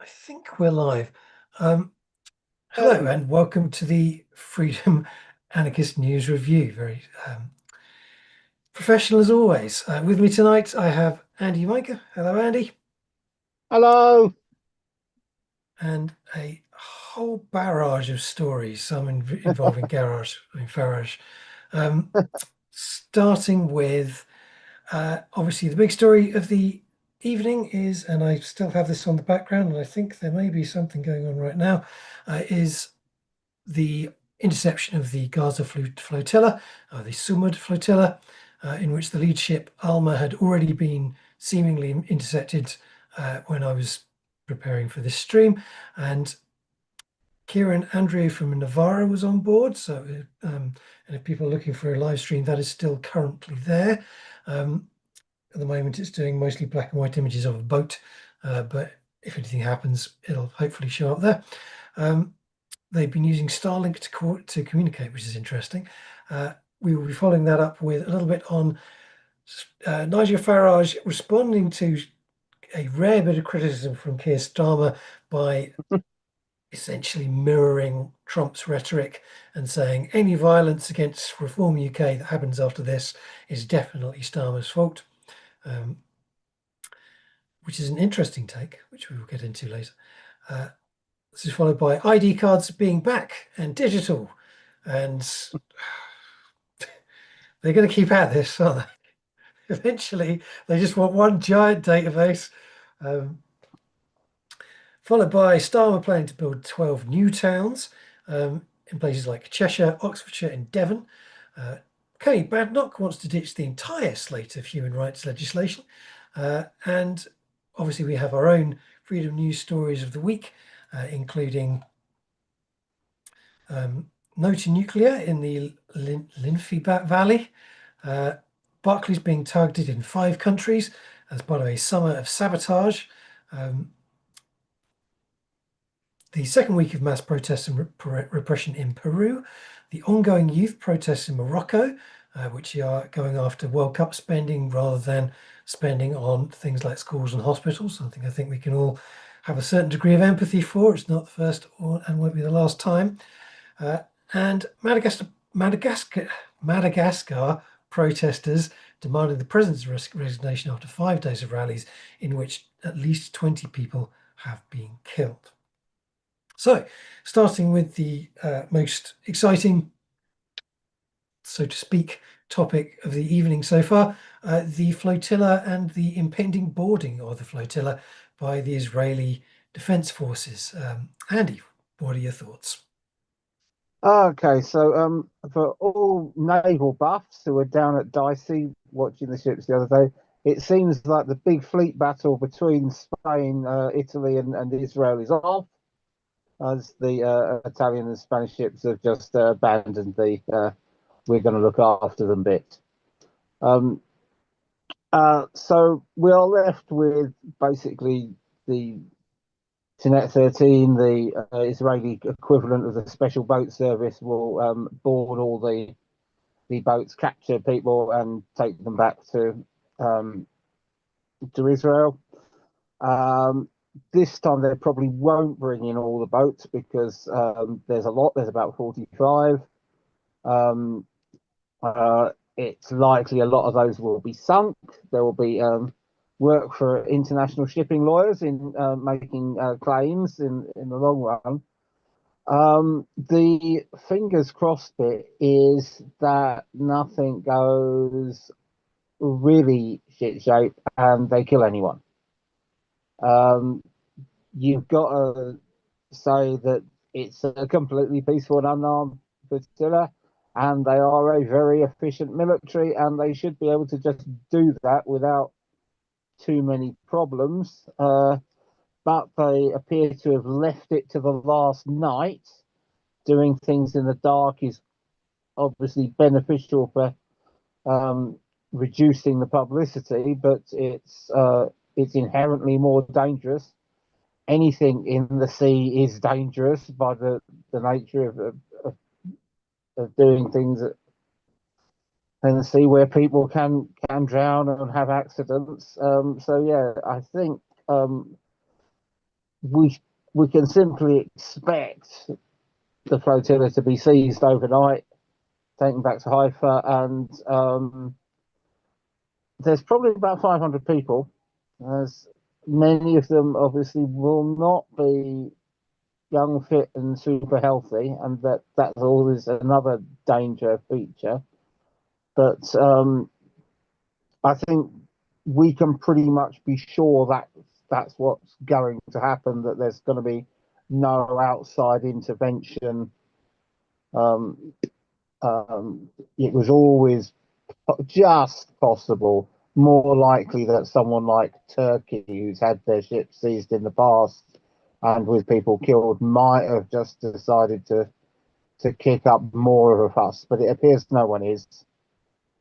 I think we're live. Hello and welcome to the Freedom Anarchist News Review. Very professional as always. With me tonight, I have Andy Micah. Hello, Andy. Hello. And a whole barrage of stories, some involving Farage. Um, Starting with, obviously, the big story of the evening is, and I still have this on the background, and I think there may be something going on right now, is the interception of the Gaza flotilla, the Sumud flotilla, in which the lead ship Alma had already been seemingly intercepted when I was preparing for this stream. And Keir and Andrew from Navarra was on board. So, and if people are looking for a live stream, that is still currently there. At the moment, it's doing mostly black and white images of a boat, but if anything happens, it'll hopefully show up there. They've been using Starlink to communicate, which is interesting. We will be following that up with a little bit on Nigel Farage responding to a rare bit of criticism from Keir Starmer by essentially mirroring Trump's rhetoric and saying any violence against Reform UK that happens after this is definitely Starmer's fault, which is an interesting take, which we will get into later. This is followed by ID cards being back and digital. And they're going to keep at this, aren't they? Eventually, they just want one giant database. Followed by Starmer planning to build 12 new towns in places like Cheshire, Oxfordshire, and Devon. Kemi Badenoch wants to ditch the entire slate of human rights legislation. And obviously, we have our own Freedom News stories of the week, including no to nuclear in the Linfibat Valley. Barclays being targeted in 5 countries as part of a summer of sabotage. The second week of mass protests and repression in Peru. The ongoing youth protests in Morocco, which are going after World Cup spending rather than spending on things like schools and hospitals. Something I think we can all have a certain degree of empathy for. It's not the first and won't be the last time. And Madagascar protesters demanded the president's resignation after 5 days of rallies in which at least 20 people have been killed. So, starting with the most exciting, so to speak, topic of the evening so far, the flotilla and the impending boarding of the flotilla by the Israeli Defense Forces. Andy, what are your thoughts? Okay, so for all naval buffs who were down at Dicey watching the ships the other day, it seems like the big fleet battle between Spain, Italy, and Israel is off, as the Italian and Spanish ships have just abandoned the we're going to look after them bit. So we are left with basically the Tenet 13, the Israeli equivalent of the special boat service, will board all the boats, capture people, and take them back to Israel. This time they probably won't bring in all the boats because there's a lot. There's about 45. Um, it's likely a lot of those will be sunk. There will be work for international shipping lawyers in making claims in the long run. The fingers crossed bit is that nothing goes really shit shape and they kill anyone. You've got to say that it's a completely peaceful and unarmed flotilla, and they are a very efficient military, and they should be able to just do that without too many problems. But they appear to have left it to the last night. Doing things in the dark is obviously beneficial for reducing the publicity, but it's inherently more dangerous. Anything in the sea is dangerous by the nature of doing things in the sea where people can drown and have accidents. So yeah, I think we we can simply expect the flotilla to be seized overnight, taken back to Haifa, and there's probably about 500 people. As many of them obviously will not be young, fit, and super healthy, and that's always another danger feature. But I think we can pretty much be sure that that's what's going to happen. That there's going to be no outside intervention. Um, it was always just possible, more likely that someone like Turkey, who's had their ships seized in the past and with people killed, might have just decided to kick up more of a fuss. But it appears no one is.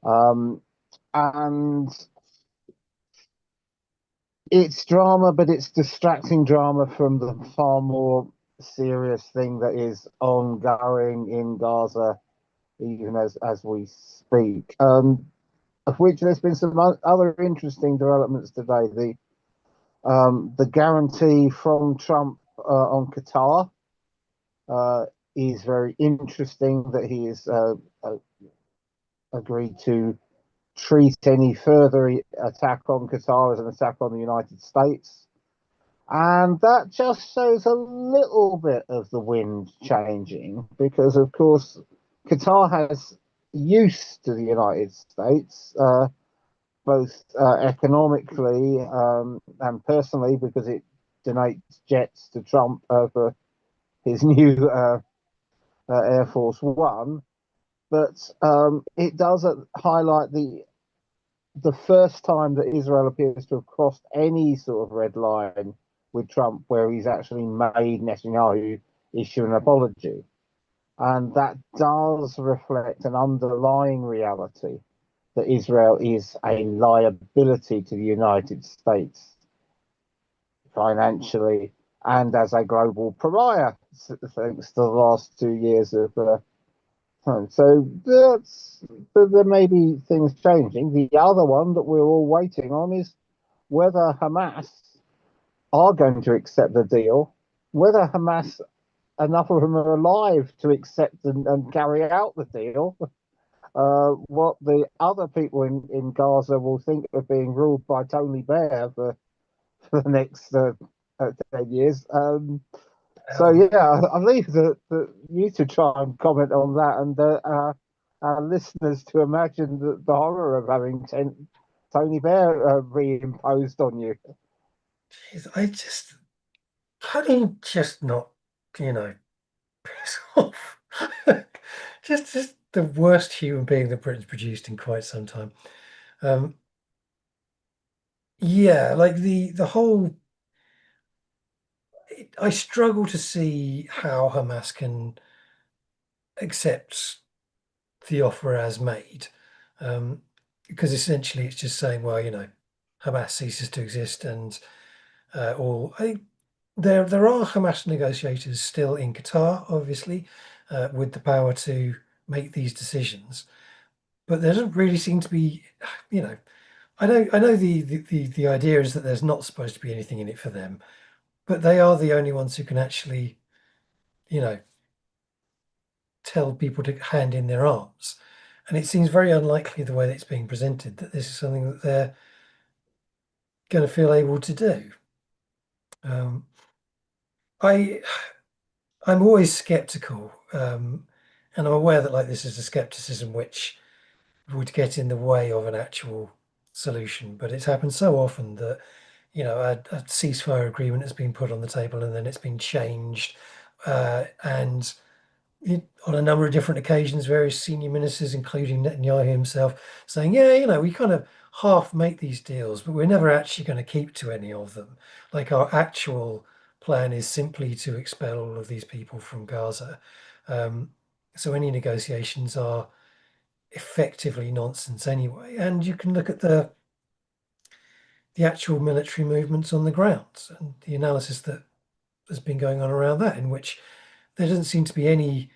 Um, and it's drama, but it's distracting drama from the far more serious thing that is ongoing in Gaza, even as we speak. Of which there's been some other interesting developments today. The guarantee from Trump on Qatar is very interesting. That he has agreed to treat any further attack on Qatar as an attack on the United States. And that just shows a little bit of the wind changing because, of course, Qatar has use to the United States, both economically and personally, because it donates jets to Trump for his new Air Force One. But it does highlight the first time that Israel appears to have crossed any sort of red line with Trump, where he's actually made Netanyahu issue an apology. And that does reflect an underlying reality that Israel is a liability to the United States financially and as a global pariah, thanks to the last 2 years of so there may be things changing. The other one that we're all waiting on is whether Hamas are going to accept the deal, whether Hamas, enough of them are alive to accept and carry out the deal, what the other people in Gaza will think of being ruled by Tony Blair for the next 10 years. So yeah, I'll leave you to try and comment on that, and our listeners to imagine the horror of having Tony Blair reimposed on you. Jeez, how do you just not, you know, piss off? just the worst human being that Britain's produced in quite some time. Um, yeah, like the whole. I struggle to see how Hamas can accept the offer as made, because essentially it's just saying, well, Hamas ceases to exist, and all. There are Hamas negotiators still in Qatar, obviously, with the power to make these decisions, but there doesn't really seem to be, you know. I know the idea is that there's not supposed to be anything in it for them, but they are the only ones who can actually, you know, tell people to hand in their arms. And it seems very unlikely the way that it's being presented that this is something that they're going to feel able to do. Um, I I'm always skeptical, and I'm aware that like this is a skepticism which would get in the way of an actual solution. But it's happened so often that a ceasefire agreement has been put on the table and then it's been changed, and on a number of different occasions, various senior ministers, including Netanyahu himself, saying, yeah, we kind of half make these deals, but we're never actually going to keep to any of them. Like our actual plan is simply to expel all of these people from Gaza. Um, so any negotiations are effectively nonsense anyway. And you can look at the actual military movements on the ground and the analysis that has been going on around that, in which there doesn't seem to be any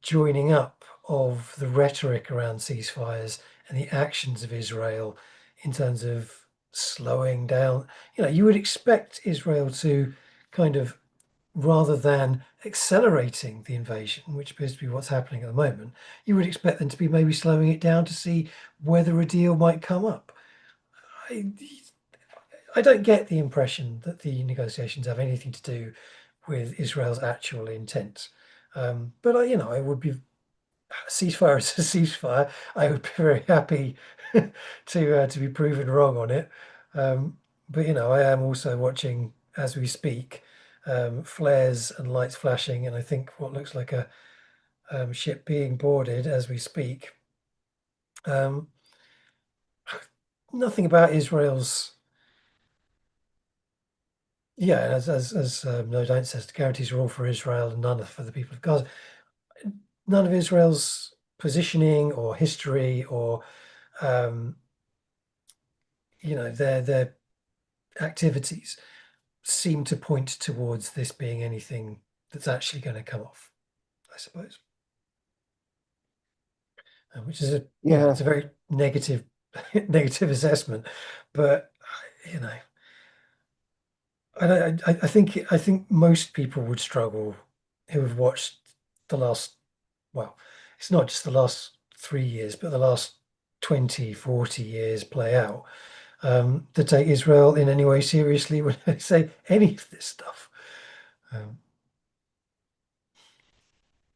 joining up of the rhetoric around ceasefires and the actions of Israel in terms of slowing down. You would expect Israel to kind of rather than accelerating the invasion, which appears to be what's happening at the moment, you would expect them to be maybe slowing it down to see whether a deal might come up. I, I don't get the impression that the negotiations have anything to do with Israel's actual intent. But I would be ceasefire is a ceasefire. I would be very happy to be proven wrong on it. But I am also watching as we speak, flares and lights flashing, and I think what looks like a ship being boarded as we speak. Um, Nothing about Israel's, yeah, as No Doubt says, the guarantees are all for Israel and none are for the people of Gaza. None of Israel's positioning or history or um, their activities seem to point towards this being anything that's actually going to come off, I suppose. Which is Yeah, it's a very negative negative assessment, but you know, I think most people would struggle who have watched the last, well, it's not just the last 3 years, but the last 20, 40 years play out, to take Israel in any way seriously when they say any of this stuff. Um,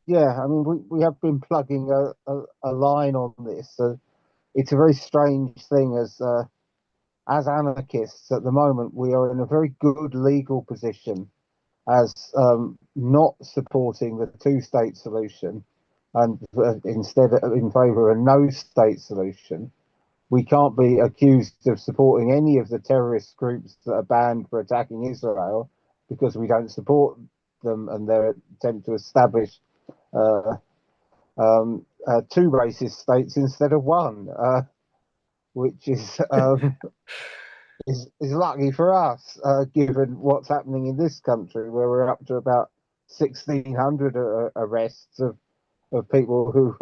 yeah. I mean, we have been plugging a line on this. So it's a very strange thing as anarchists at the moment. We are in a very good legal position as not supporting the two-state solution and instead in favour of a no-state solution. We can't be accused of supporting any of the terrorist groups that are banned for attacking Israel because we don't support them and their attempt to establish uh, two racist states instead of one, which is lucky for us, given what's happening in this country, where we're up to about 1,600 arrests of people who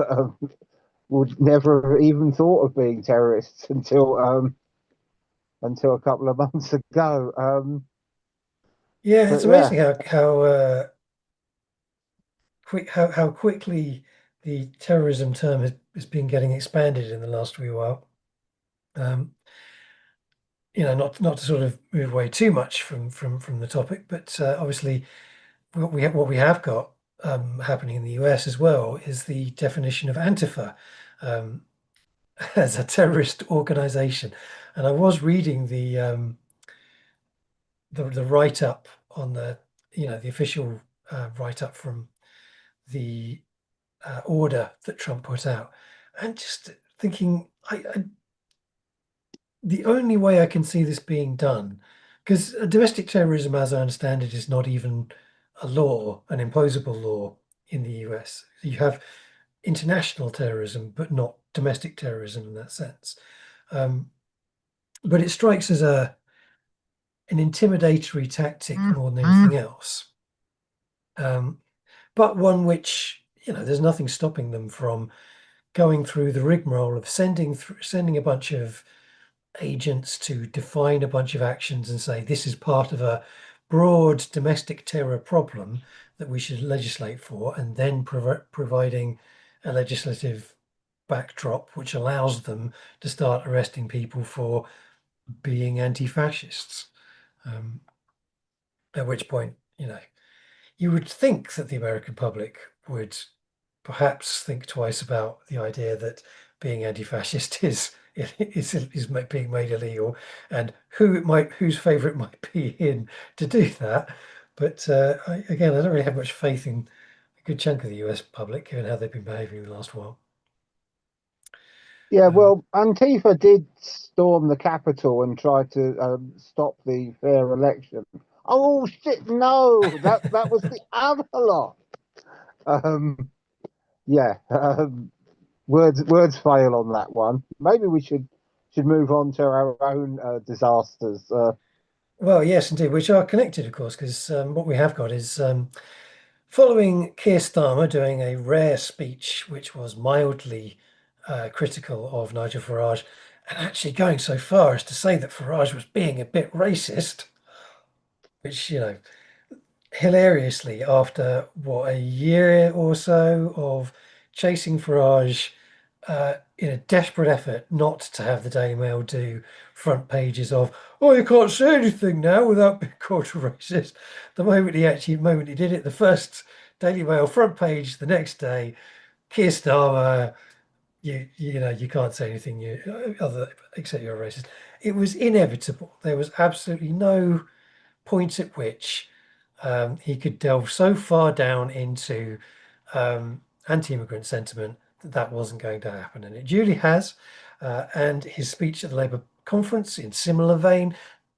would never have even thought of being terrorists until a couple of months ago. yeah, it's But yeah, amazing how quickly the terrorism term has been getting expanded in the last wee while. Um, not to sort of move away too much from the topic, but obviously what we have got happening in the US as well is the definition of Antifa um, as a terrorist organization. And I was reading the write up on the official write up from the order that Trump put out, and just thinking, the only way I can see this being done, because domestic terrorism, as I understand it, is not even a law, an imposable law in the US. You have international terrorism, but not domestic terrorism in that sense. Um, but it strikes as an intimidatory tactic more than anything else. Um, but one which, there's nothing stopping them from going through the rigmarole of sending a bunch of agents to define a bunch of actions and say this is part of a broad domestic terror problem that we should legislate for, and then providing a legislative backdrop which allows them to start arresting people for being anti-fascists. Um, at which point, you would think that the American public would perhaps think twice about the idea that being anti-fascist is being made illegal, and whose favourite might be in to do that. But again, I don't really have much faith in a good chunk of the US public, given how they've been behaving the last while. yeah. Um, Well, Antifa did storm the Capitol and try to stop the fair election. Oh shit! No, that was the other lot. Um, yeah. Words fail on that one. Maybe we should move on to our own disasters. well, yes, indeed, which are connected, of course, because what we have got is following Keir Starmer doing a rare speech, which was mildly critical of Nigel Farage, and actually going so far as to say that Farage was being a bit racist, which, hilariously, after what, a year or so of chasing Farage in a desperate effort not to have the Daily Mail do front pages of, oh, you can't say anything now without being called a racist. The moment he did it, the first Daily Mail front page the next day, Keir Starmer, you can't say anything other except you're a racist. It was inevitable. There was absolutely no point at which he could delve so far down into anti-immigrant sentiment that that wasn't going to happen, and it duly has. And his speech at the Labour conference, in similar vein,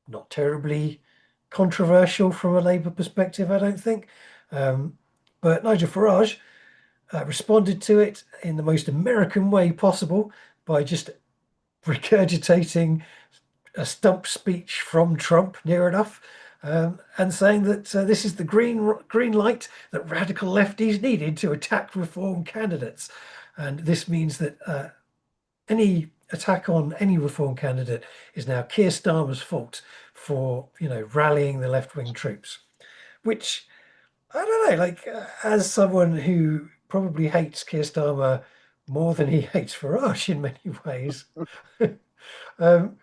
not terribly controversial from a Labour perspective, I don't think. But Nigel Farage responded to it in the most American way possible by just regurgitating a stump speech from Trump, near enough, and saying that this is the green light that radical lefties needed to attack reform candidates, and this means that any attack on any reform candidate is now Keir Starmer's fault for rallying the left wing troops, which I don't know, like as someone who probably hates Keir Starmer more than he hates Farage in many ways. Um,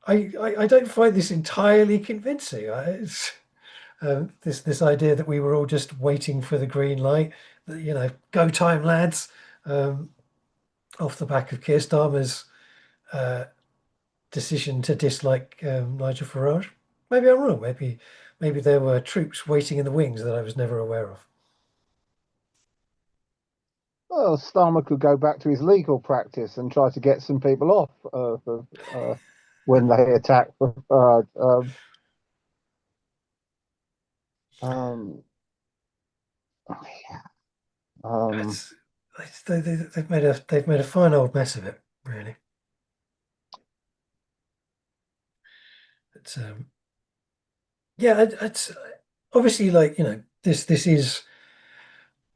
I don't find this entirely convincing. This idea that we were all just waiting for the green light, that, go time, lads, um, off the back of Keir Starmer's uh, decision to dislike Nigel Farage. Maybe I'm wrong. Maybe there were troops waiting in the wings that I was never aware of. Well, Starmer could go back to his legal practice and try to get some people off when they attack. Um, um, It's, they've made a fine old mess of it, really. It's yeah, it's obviously, like, this is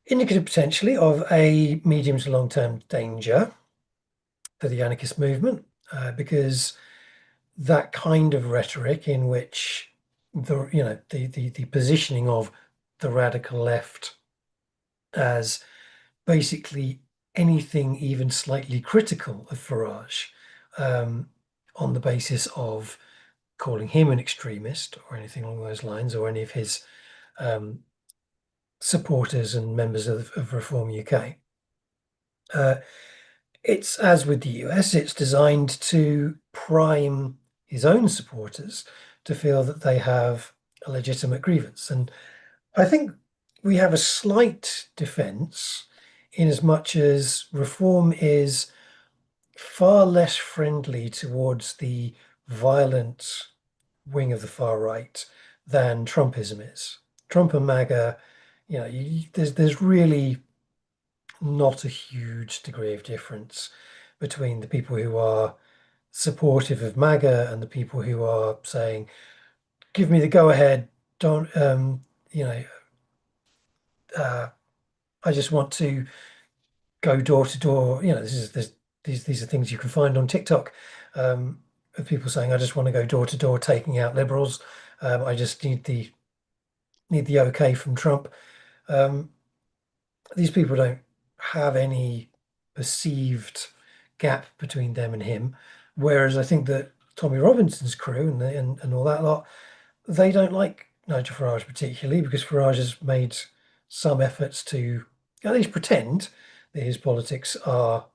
indicative potentially of a medium to long term danger for the anarchist movement, because that kind of rhetoric in which the positioning of the radical left as basically anything even slightly critical of Farage, um, on the basis of calling him an extremist or anything along those lines, or any of his um, supporters and members of Reform UK. Uh, it's, as with the US, it's designed to prime his own supporters to feel that they have a legitimate grievance. And I think we have a slight defense in as much as Reform is far less friendly towards the violent wing of the far right than Trumpism is. Trump and MAGA, there's really not a huge degree of difference between the people who are supportive of MAGA and the people who are saying, "Give me the go ahead. Don't, you know, uh, I just want to go door to door." These are things you can find on TikTok, of people saying, "I just want to go door to door, taking out liberals. I just need the okay from Trump." Um, these people don't have any perceived gap between them and him. Whereas I think that Tommy Robinson's crew and all that lot, they don't like Nigel Farage particularly, because Farage has made some efforts to at least pretend that his politics are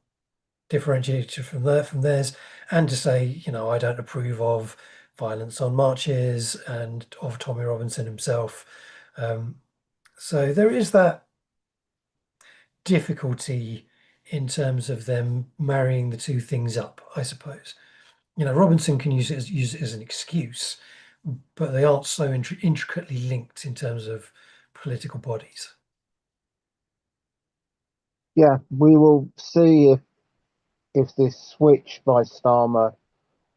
differentiated from theirs, and to say, I don't approve of violence on marches and of Tommy Robinson himself. Um, so there is that difficulty in terms of them marrying the two things up, I suppose. Robinson can use it as an excuse, but they aren't so intricately linked in terms of political bodies. yeah, we will see if this switch by Starmer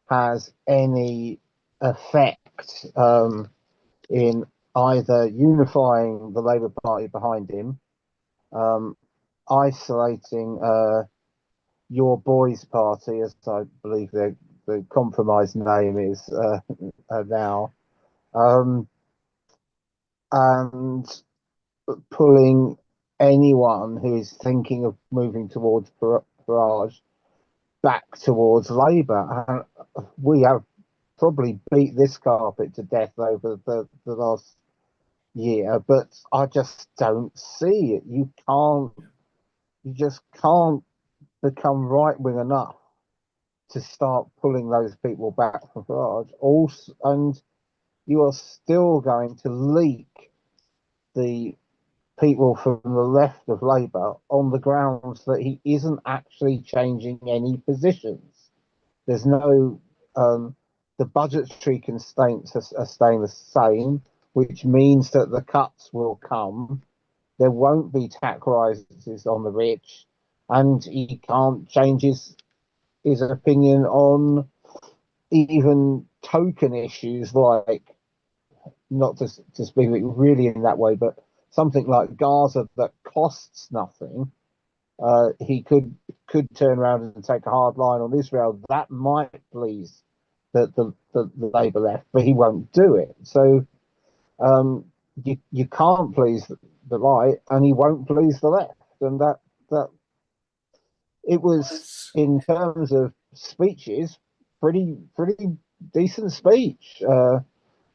has any effect in either unifying the Labour Party behind him, um, isolating your boys' party, as I believe the compromise name is now, um, and pulling anyone who is thinking of moving towards Farage back towards Labour. And we have probably beat this carpet to death over the last year, but I just don't see it. You just can't become right wing enough to start pulling those people back from Farage. Also, and you are still going to leak the people from the left of Labour on the grounds that he isn't actually changing any positions. There's no, the budgetary constraints are staying the same, which means that the cuts will come. There won't be tax rises on the rich, and he can't change his opinion on even token issues like, not to speak really in that way, but something like Gaza that costs nothing. He could turn around and take a hard line on Israel. That might please the Labour left, but he won't do it. So you can't please the right, and he won't please the left, and that it Well, was, in terms of speeches, pretty decent speech.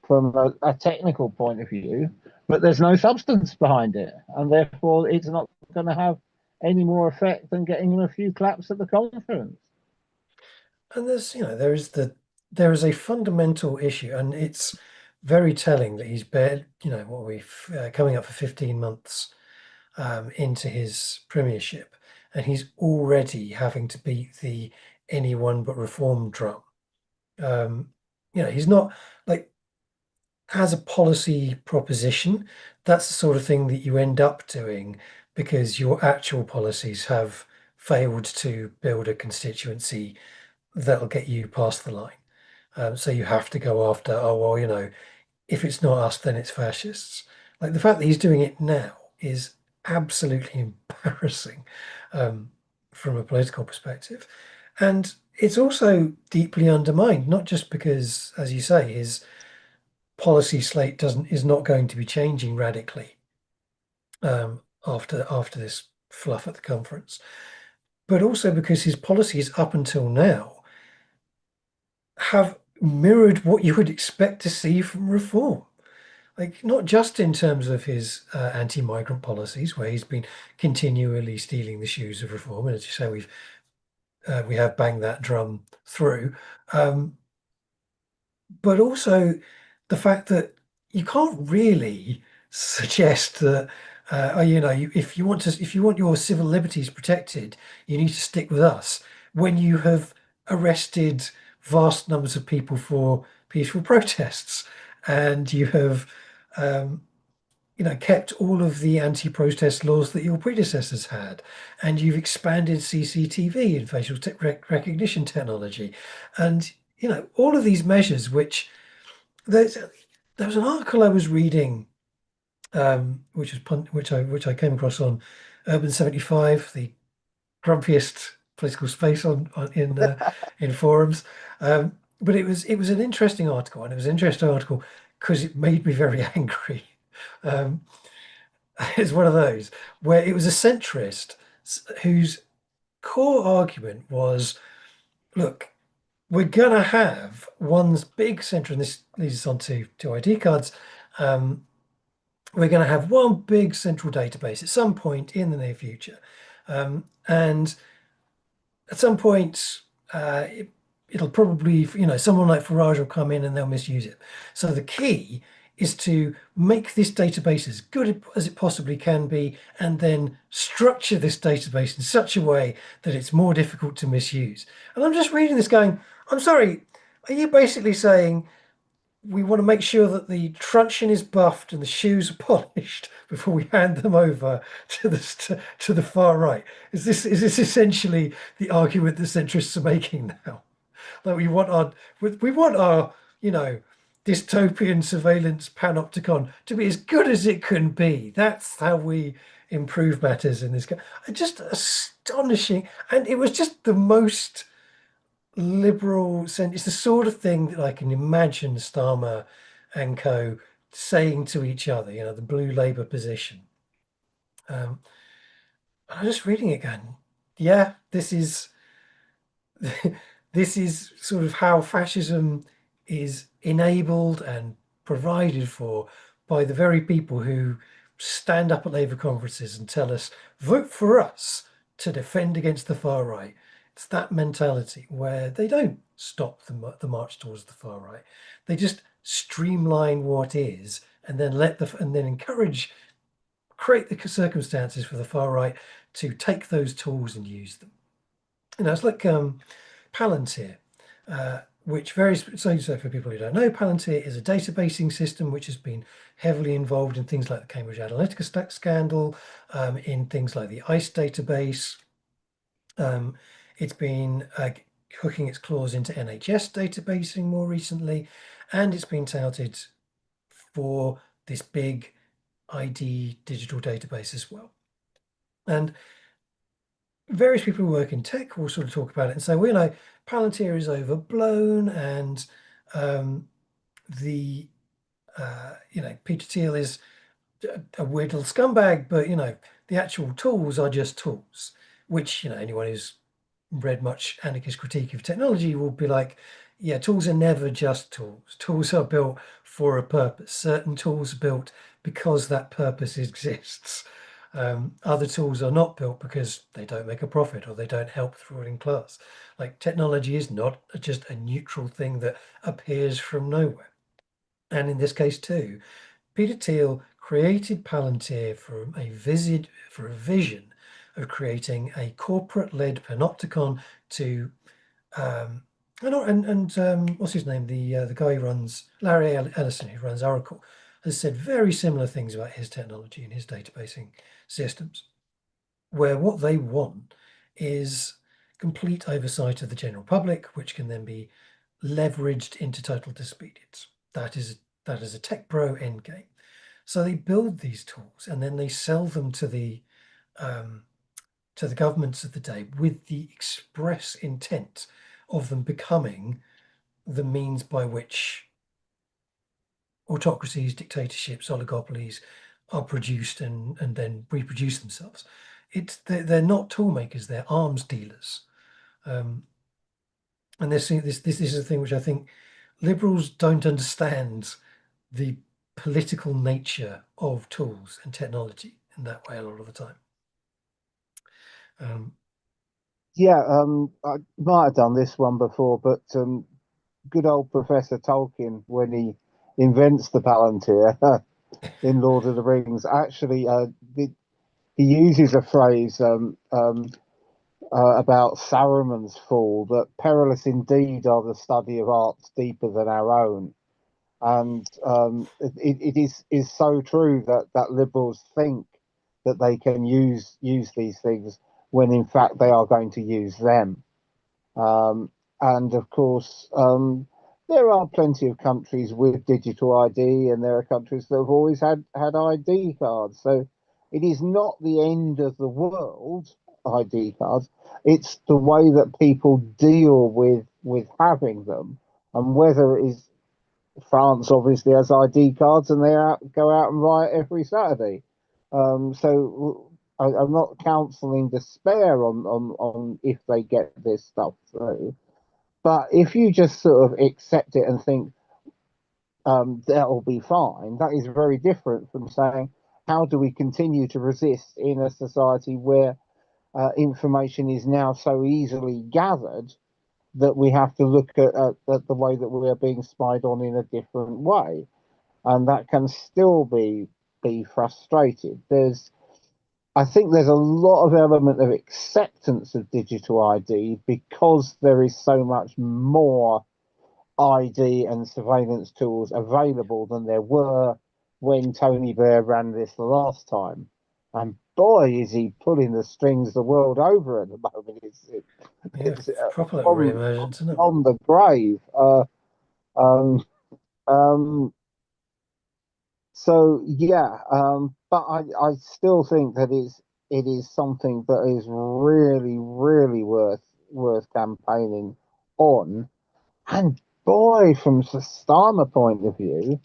From a technical point of view, but there's no substance behind it, and therefore it's not going to have any more effect than getting him a few claps at the conference. and there is a fundamental issue, and it's very telling that he's barely, what we've coming up for 15 months into his premiership, and he's already having to beat the anyone but reform drum. Um, he's not like, as a policy proposition, that's the sort of thing that you end up doing because your actual policies have failed to build a constituency that'll get you past the line. So you have to go after, oh, well, if it's not us, then it's fascists. Like, the fact that he's doing it now is absolutely embarrassing from a political perspective. And it's also deeply undermined, not just because, as you say, his policy slate is not going to be changing radically after this fluff at the conference, but also because his policies up until now have mirrored what you would expect to see from reform. Like, not just in terms of his anti-migrant policies, where he's been continually stealing the shoes of reform, and as you say, we have banged that drum through, um, but also the fact that you can't really suggest that if you want your civil liberties protected, you need to stick with us when you have arrested vast numbers of people for peaceful protests, and you have um, kept all of the anti-protest laws that your predecessors had, and you've expanded CCTV and facial recognition technology, and all of these measures. There's there was an article I was reading, which I came across on Urban 75, the grumpiest political space in forums. But it was an interesting article, and it was an interesting article because it made me very angry. Um, it's one of those where it was a centrist whose core argument was, look, we're gonna have one big centre, and this leads us on to ID cards. We're going to have one big central database at some point in the near future. And at some point, it'll probably, someone like Farage will come in and they'll misuse it. So the key is to make this database as good as it possibly can be, and then structure this database in such a way that it's more difficult to misuse. And I'm just reading this going, I'm sorry, are you basically saying we want to make sure that the truncheon is buffed and the shoes are polished before we hand them over to the far right? Is this essentially the argument that centrists are making now? Like, we want our dystopian surveillance panopticon to be as good as it can be. That's how we improve matters in this. Just astonishing, and it was just the most liberal sense. It's the sort of thing that I can imagine Starmer and co saying to each other, the blue Labour position. Um, I'm just reading it going, yeah, this is this is sort of how fascism is enabled and provided for by the very people who stand up at Labour conferences and tell us, vote for us to defend against the far right. It's that mentality where they don't stop the march towards the far right. They just streamline what is and then and then create the circumstances for the far right to take those tools and use them. It's like Palantir, which varies. So for people who don't know, Palantir is a databasing system which has been heavily involved in things like the Cambridge Analytica scandal, in things like the ICE database. Um, it's been hooking its claws into NHS databasing more recently, and it's been touted for this big ID digital database as well. And various people who work in tech will sort of talk about it and say, well, Palantir is overblown, and the Peter Thiel is a weird little scumbag, but the actual tools are just tools, which anyone who's read much anarchist critique of technology will be like, yeah, tools are never just tools. Tools are built for a purpose. Certain tools are built because that purpose exists. Other tools are not built because they don't make a profit or they don't help the ruling class. Like, technology is not just a neutral thing that appears from nowhere. And in this case too, Peter Thiel created Palantir for a vision of creating a corporate-led panopticon to what's his name? The guy who runs, Larry Ellison, who runs Oracle, has said very similar things about his technology and his databasing systems, where what they want is complete oversight of the general public, which can then be leveraged into total disobedience. That is a tech pro endgame. So they build these tools and then they sell them to the governments of the day with the express intent of them becoming the means by which autocracies, dictatorships, oligopolies are produced and then reproduce themselves. They're not tool makers; they're arms dealers. And this is a thing which I think liberals don't understand, the political nature of tools and technology in that way a lot of the time. Yeah, I might have done this one before, but good old Professor Tolkien, when he invents the Palantir in Lord of the Rings, actually he uses a phrase about Saruman's fall, that perilous indeed are the study of arts deeper than our own. And it is so true that liberals think that they can use these things when in fact they are going to use them. And of course, there are plenty of countries with digital ID, and there are countries that have always had ID cards. So it is not the end of the world, ID cards. It's the way that people deal with having them, and whether it is France obviously has ID cards, and go out and riot every Saturday. So I'm not counselling despair on if they get this stuff through, but if you just sort of accept it and think that'll be fine, that is very different from saying, how do we continue to resist in a society where information is now so easily gathered that we have to look at the way that we are being spied on in a different way, and that can still be frustrated. I think there's a lot of element of acceptance of digital ID because there is so much more ID and surveillance tools available than there were when Tony Blair ran this the last time. And boy, is he pulling the strings the world over at the moment. It's Proper little re-emergence, isn't it? on the grave. Um, um, so yeah, but I still think that it is something that is really, really worth campaigning on. And boy, from the Starmer point of view,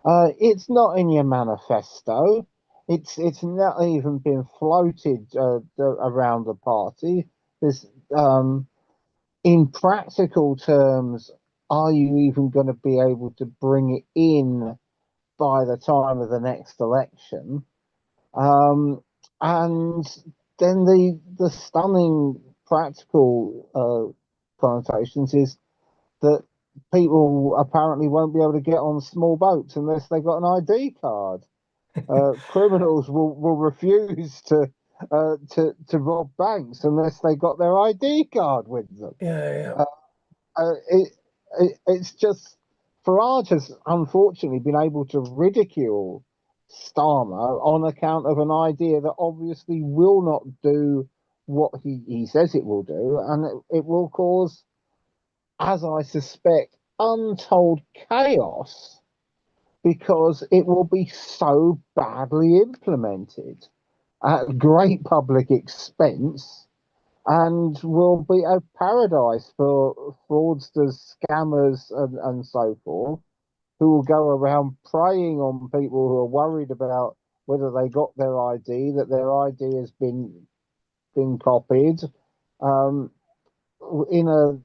It's not in your manifesto. It's not even been floated around the party. There's in practical terms, are you even going to be able to bring it in by the time of the next election? Um, and then the stunning practical connotations is that people apparently won't be able to get on small boats unless they've got an ID card. Criminals will refuse to rob banks unless they got their ID card with them. Yeah, yeah. Uh, it's just Farage has unfortunately been able to ridicule Starmer on account of an idea that obviously will not do what he says it will do, and it will cause, as I suspect, untold chaos because it will be so badly implemented at great public expense and will be a paradise for fraudsters, scammers, and so forth, who will go around preying on people who are worried about whether they got their ID, that their ID has been copied. Um, in a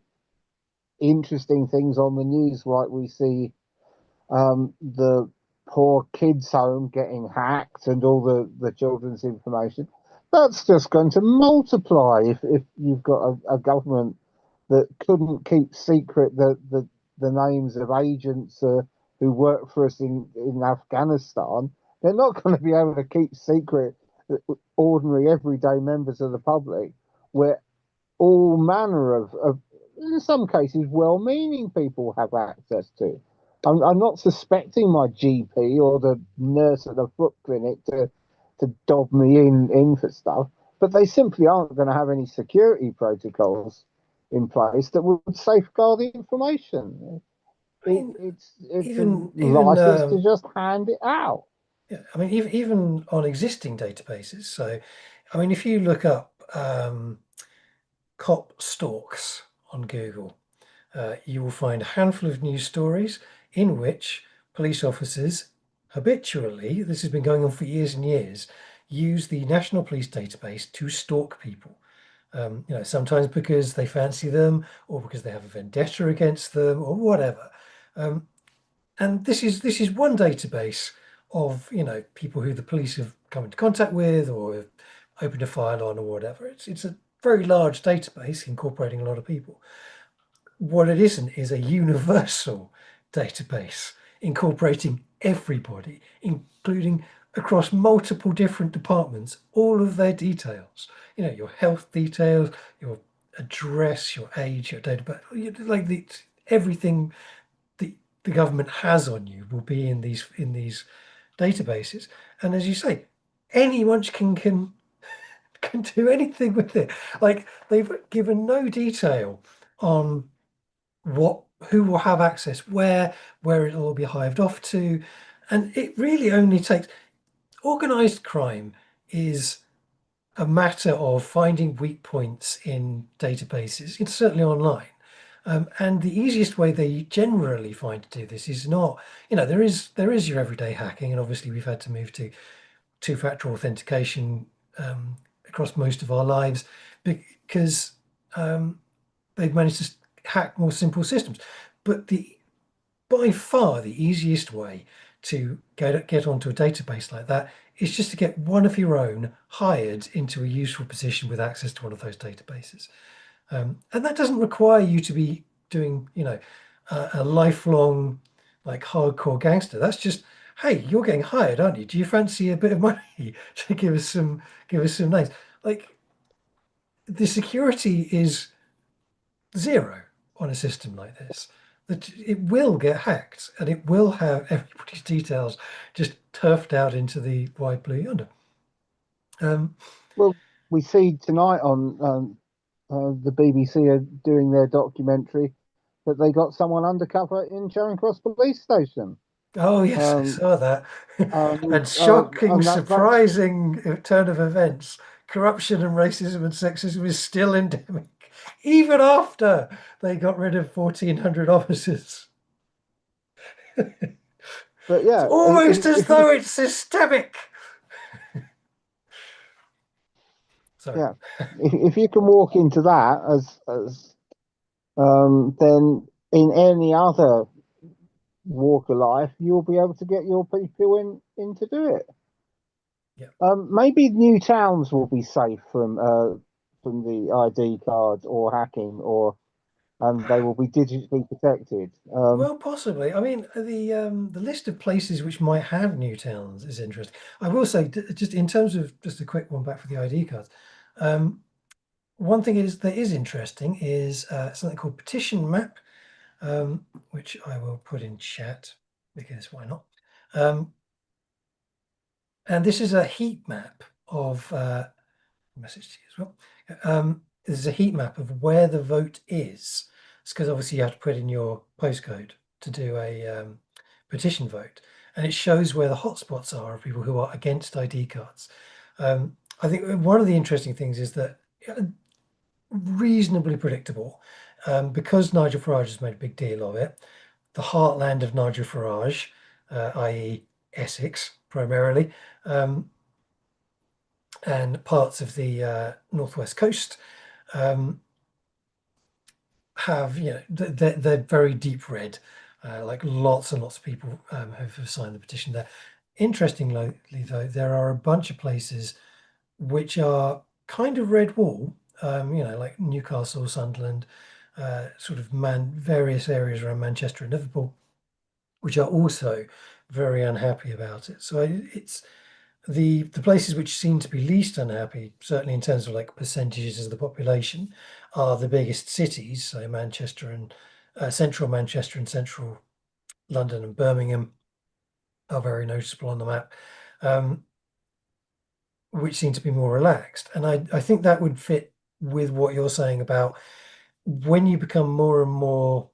interesting things on the news, like we see the poor kids' home getting hacked and all the children's information. That's just going to multiply if you've got a government that couldn't keep secret the names of agents who work for us in Afghanistan. They're not going to be able to keep secret ordinary everyday members of the public where all manner of in some cases, well-meaning people have access to. I'm not suspecting my GP or the nurse at the foot clinic to dob me in for stuff, but they simply aren't going to have any security protocols in place that would safeguard the information. I mean, It's a even license to just hand it out. yeah, I mean, even on existing databases. So, I mean, if you look up cop stalks on Google, you will find a handful of news stories in which police officers habitually, this has been going on for years and years, use the National Police Database to stalk people. Sometimes because they fancy them, or because they have a vendetta against them, or whatever. Um, and this is one database of people who the police have come into contact with or have opened a file on or whatever. It's a very large database incorporating a lot of people. What it isn't is a universal database incorporating everybody, including across multiple different departments, all of their details. Your health details, your address, your age, your date of birth, like everything the government has on you will be in these databases. And as you say, anyone can do anything with it. Like they've given no detail on what who will have access where it'll all be hived off to. And it really only takes organized crime is a matter of finding weak points in databases. It's certainly online. And the easiest way they generally find to do this is not, there is your everyday hacking, and obviously we've had to move to two-factor authentication across most of our lives because they've managed to hack more simple systems. But by far the easiest way to get onto a database like that is just to get one of your own hired into a useful position with access to one of those databases. And that doesn't require you to be doing, a lifelong, like hardcore gangster. That's just, hey, you're getting hired, aren't you? Do you fancy a bit of money to give us some names? Like the security is zero on a system like this. That it will get hacked and it will have everybody's details just turfed out into the wide blue yonder. Um, Well, we see tonight on the BBC are doing their documentary that they got someone undercover in Charing Cross Police Station. oh yes, I Um, saw that. And shocking, and that's surprising turn of events. Corruption and racism and sexism is still endemic, even after they got rid of 1,400 officers. But It's yeah, almost as though it's systemic. Sorry. yeah, if you can walk into that as then in any other walk of life, you'll be able to get your people in to do it. Yeah. Maybe new towns will be safe from the ID cards or hacking, or and they will be digitally protected. Well, possibly. I mean, the list of places which might have new towns is interesting. I will say, just in terms of just a quick one back for the ID cards. Um, One thing is that is interesting is something called petition map, which I will put in chat because why not? Um, and this is a heat map of message to you as well. This is a heat map of where the vote is. It's because obviously you have to put in your postcode to do a petition vote, and it shows where the hotspots are of people who are against ID cards. I think one of the interesting things is that reasonably predictable, because Nigel Farage has made a big deal of it. The heartland of Nigel Farage, i.e., Essex primarily, and parts of the northwest coast um, have, they're very deep red. Like lots and lots of people have signed the petition there. Interestingly, though, there are a bunch of places which are kind of red wall, like Newcastle, Sunderland, sort of various areas around Manchester and Liverpool, which are also very unhappy about it. So it's the places which seem to be least unhappy, certainly in terms of like percentages of the population, are the biggest cities, so Manchester and central Manchester and central London and Birmingham are very noticeable on the map. Um, which seem to be more relaxed. And I think that would fit with what you're saying about when you become more and more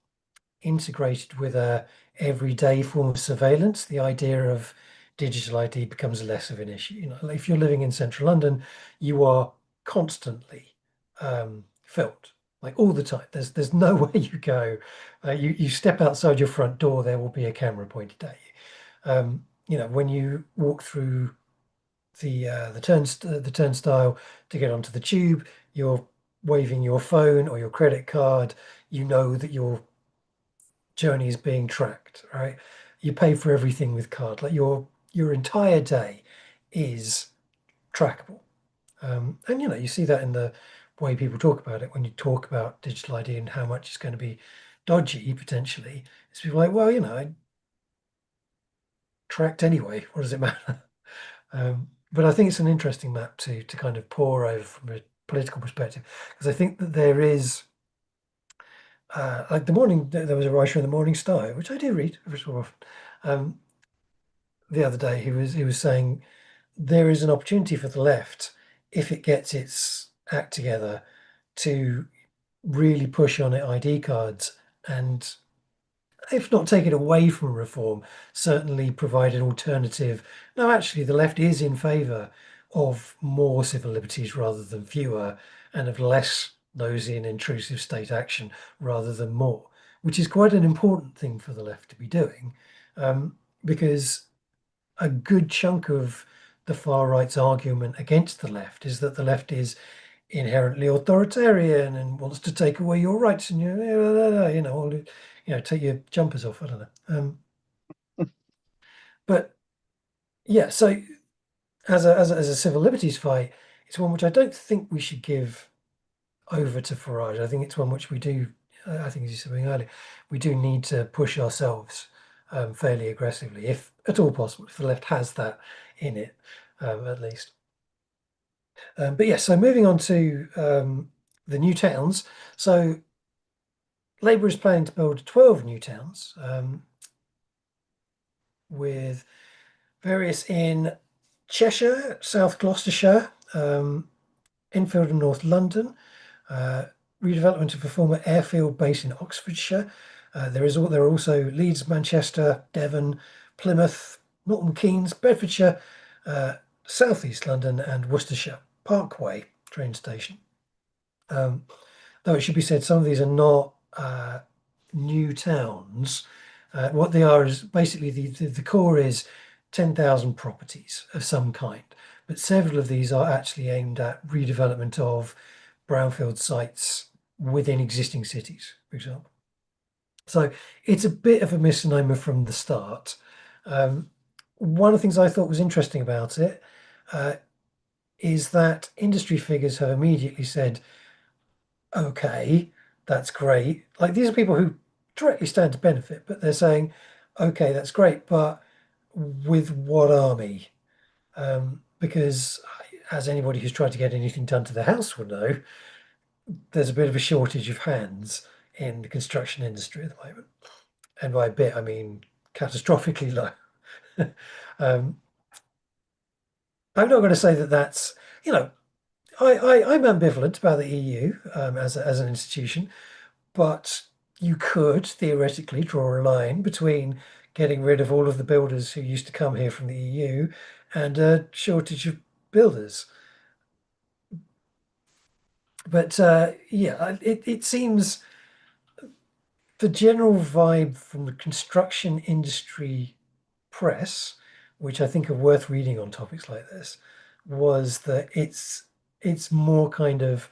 integrated with a everyday form of surveillance, the idea of digital ID becomes less of an issue. Like if you're living in central London, you are constantly filmed, like all the time. There's nowhere you go. You step outside your front door, there will be a camera pointed at you. When you walk through the turnstile to get onto the tube, you're waving your phone or your credit card. You know that your journey is being tracked, right? You pay for everything with card. Like your entire day is trackable. And you see that in the way people talk about it when you talk about digital ID and how much it's going to be dodgy potentially. It's people like, well, I tracked anyway. What does it matter? But I think it's an interesting map to kind of pore over from a political perspective, because I think that there is, like the morning, there was a writer in the Morning Star, which I do read every so often. The other day, he was saying there is an opportunity for the left, if it gets its act together, to really push on ID cards and, if not take it away from reform, certainly provide an alternative. No, actually, the left is in favour of more civil liberties rather than fewer, and of less nosy and intrusive state action rather than more, which is quite an important thing for the left to be doing, because a good chunk of the far right's argument against the left is that the left is inherently authoritarian and wants to take away your rights and take your jumpers off. I don't know. But yeah, so as a civil liberties fight, it's one which I don't think we should give over to Farage. I think it's one which we do. I think, as you said earlier, we do need to push ourselves fairly aggressively, if at all possible, if the left has that in it, at least. But yeah, so moving on to the new towns. So Labour is planning to build 12 new towns, with various in Cheshire, South Gloucestershire, Enfield and North London, uh, redevelopment of a former airfield base in Oxfordshire. There are also Leeds, Manchester, Devon, Plymouth, Milton Keynes, Bedfordshire, South East London, and Worcestershire Parkway train station. Though it should be said, some of these are not new towns. What they are is basically the core is 10,000 properties of some kind, but several of these are actually aimed at redevelopment of brownfield sites within existing cities, for example. So it's a bit of a misnomer from the start. Um, one of the things I thought was interesting about it uh, is that industry figures have immediately said, okay, that's great. Like these are people who directly stand to benefit, but they're saying, okay, that's great, but with what army? Because as anybody who's tried to get anything done to the house will know, there's a bit of a shortage of hands in the construction industry at the moment. And by a bit, I mean catastrophically low. um, I'm not going to say that that's, you know, I'm ambivalent about the EU as an institution, but you could theoretically draw a line between getting rid of all of the builders who used to come here from the EU and a shortage of builders. But yeah, it seems the general vibe from the construction industry press, which I think are worth reading on topics like this, was that it's more kind of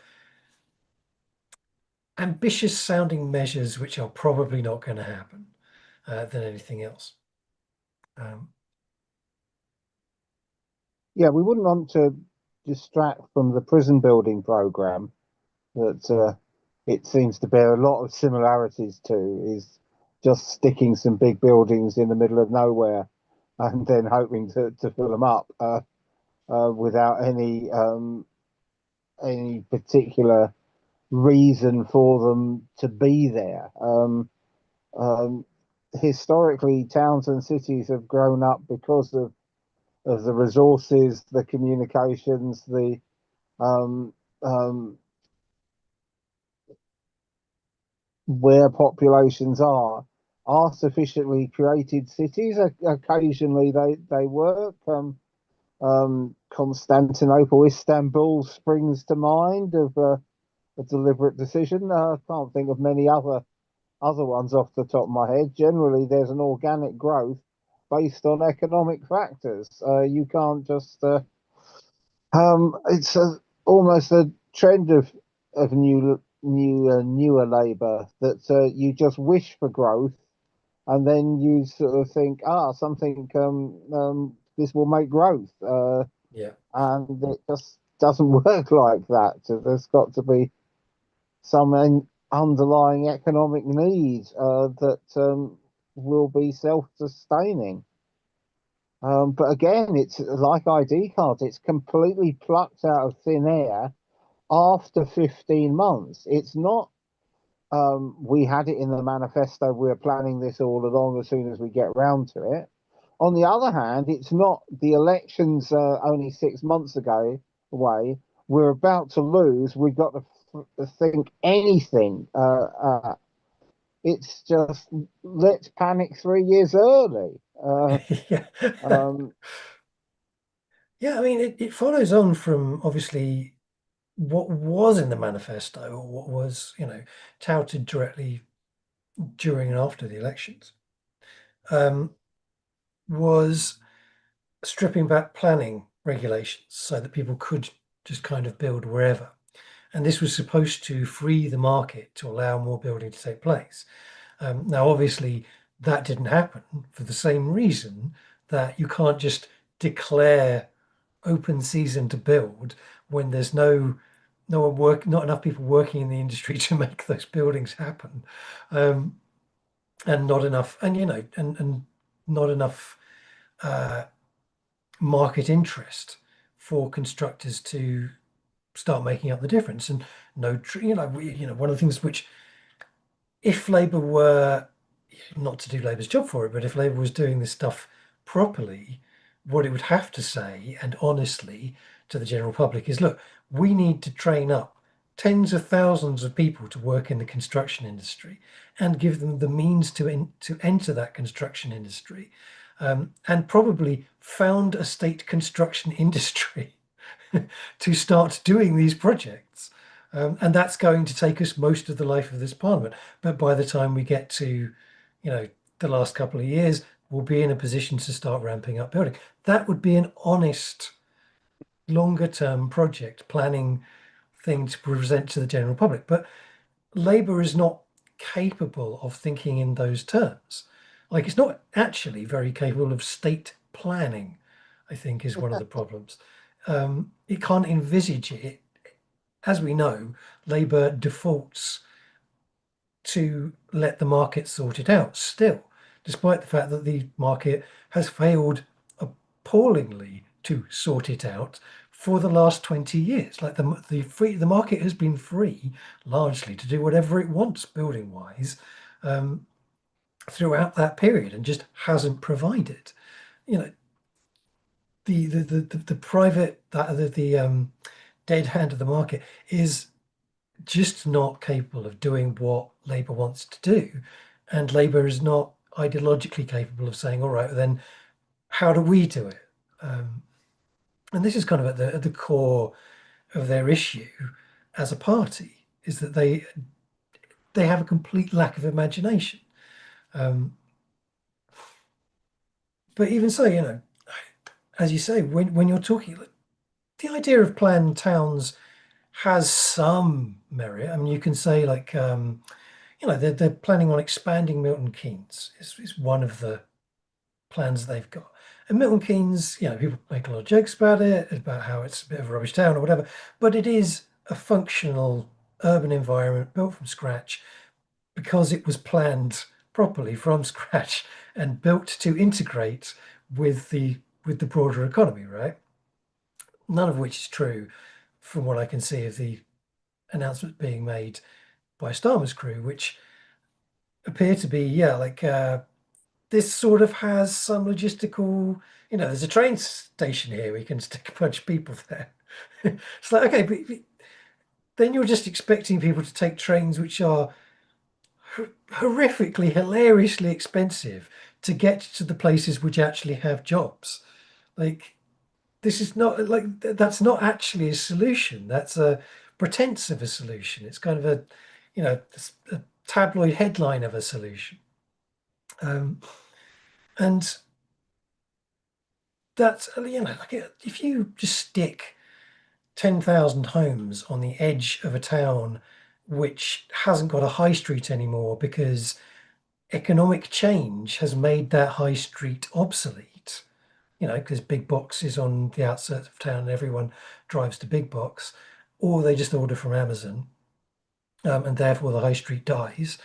ambitious sounding measures which are probably not going to happen than anything else. Um, Yeah, we wouldn't want to distract from the prison building program that it seems to bear a lot of similarities to, is just sticking some big buildings in the middle of nowhere and then hoping to fill them up without any particular reason for them to be there. Um, Historically, towns and cities have grown up because of the resources, the communications, the um, um, where populations are sufficiently created cities. Occasionally, they work. Constantinople, Istanbul springs to mind of a deliberate decision. I can't think of many other ones off the top of my head. Generally, there's an organic growth based on economic factors. You can't just it's almost a trend of newer Labour that you just wish for growth, and then you sort of think, something this will make growth, yeah, and it just doesn't work like that. So there's got to be some underlying economic need that will be self-sustaining. But again, it's like ID cards; it's completely plucked out of thin air after 15 months. It's not, we had it in the manifesto, we're planning this all along as soon as we get round to it. On the other hand, it's not the elections only 6 months ago away. We're about to lose. We've got to think anything. It's just let's panic 3 years early. yeah, Um, yeah. I mean, it follows on from obviously what was in the manifesto, or what was touted directly during and after the elections, um, was stripping back planning regulations so that people could just kind of build wherever. And this was supposed to free the market to allow more building to take place. Now, obviously, that didn't happen for the same reason that you can't just declare open season to build when there's not enough people working in the industry to make those buildings happen, um, and not enough, and not enough uh, market interest for constructors to start making up the difference. And no, one of the things which, if Labour were, not to do Labour's job for it, but if Labour was doing this stuff properly, what it would have to say, and honestly, to the general public is, look, we need to train up tens of thousands of people to work in the construction industry and give them the means to enter that construction industry, and probably found a state construction industry to start doing these projects. And that's going to take us most of the life of this parliament. But by the time we get to, you know, the last couple of years, we'll be in a position to start ramping up building. That would be an honest, longer term project planning thing to present to the general public. But Labour is not capable of thinking in those terms. Like, it's not actually very capable of state planning, I think, is one of the problems. It can't envisage it. As we know, Labour defaults to let the market sort it out still, despite the fact that the market has failed appallingly to sort it out for the last 20 years. Like the market has been free largely to do whatever it wants building wise throughout that period and just hasn't provided. You know, the private the dead hand of the market is just not capable of doing what Labour wants to do. And Labour is not ideologically capable of saying, all right, then how do we do it? And this is kind of at the core of their issue as a party, is that they have a complete lack of imagination. But even so, as you say, when you're talking, the idea of planned towns has some merit. I mean, you can say like, they're planning on expanding Milton Keynes. Is one of the plans they've got. And Milton Keynes, people make a lot of jokes about it, about how it's a bit of a rubbish town or whatever, but it is a functional urban environment built from scratch because it was planned properly from scratch and built to integrate with the broader economy, right? None of which is true from what I can see of the announcements being made by Starmer's crew, which appear to be, this sort of has some logistical, there's a train station here, we can stick a bunch of people there. It's like, okay, but then you're just expecting people to take trains which are horrifically, hilariously expensive to get to the places which actually have jobs. Like, this is not like that's not actually a solution. That's a pretense of a solution. It's kind of a tabloid headline of a solution. And that's, like if you just stick 10,000 homes on the edge of a town which hasn't got a high street anymore because economic change has made that high street obsolete, because big box is on the outskirts of town and everyone drives to big box, or they just order from Amazon, and therefore the high street dies.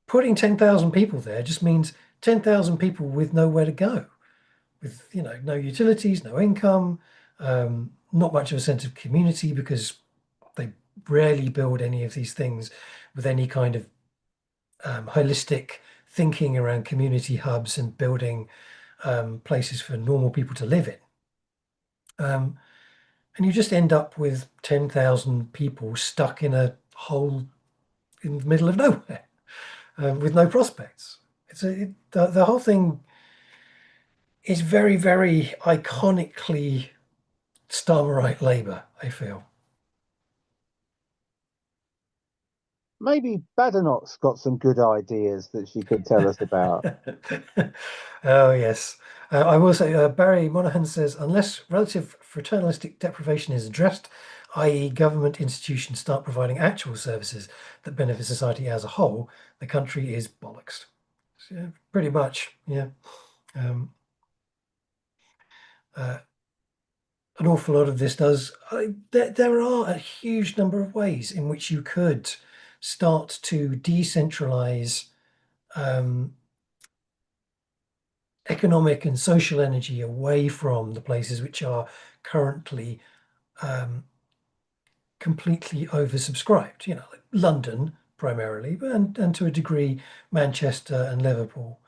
Putting 10,000 people there just means 10,000 people with nowhere to go, with no utilities, no income, not much of a sense of community because they rarely build any of these things with any kind of holistic thinking around community hubs and building places for normal people to live in. And you just end up with 10,000 people stuck in a hole in the middle of nowhere with no prospects. The whole thing is very, very iconically Starmerite Labour, I feel. Maybe Badenoch's got some good ideas that she could tell us about. Oh, yes. I will say, Barry Monaghan says, unless relative fraternalistic deprivation is addressed, i.e., government institutions start providing actual services that benefit society as a whole, the country is bollocks. So, yeah, pretty much, yeah. Um, uh, an awful lot of this does. There are a huge number of ways in which you could start to decentralize economic and social energy away from the places which are currently completely oversubscribed. Like London primarily, and to a degree Manchester and Liverpool,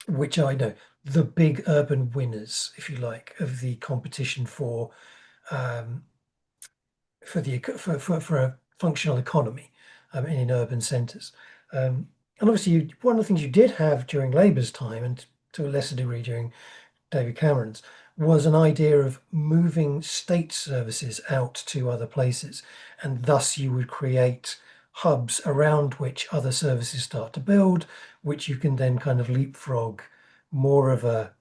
which I know the big urban winners, if you like, of the competition um, for a functional economy in urban centres. And obviously, one of the things you did have during Labour's time, and to a lesser degree during David Cameron's, was an idea of moving state services out to other places, and thus you would create hubs around which other services start to build, which you can then kind of leapfrog more of a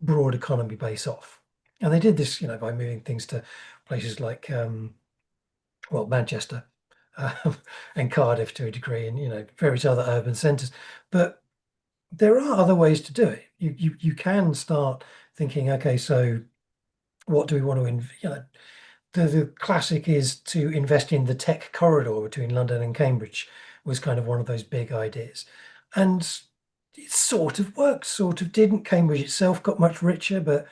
broad economy base off. And they did this, by moving things to places like, well, Manchester, um, and Cardiff to a degree, and various other urban centres. But there are other ways to do it. You can start thinking, okay, so what do we want to, the classic is to invest in the tech corridor between London and Cambridge was kind of one of those big ideas. And it sort of worked, sort of didn't. Cambridge itself got much richer, but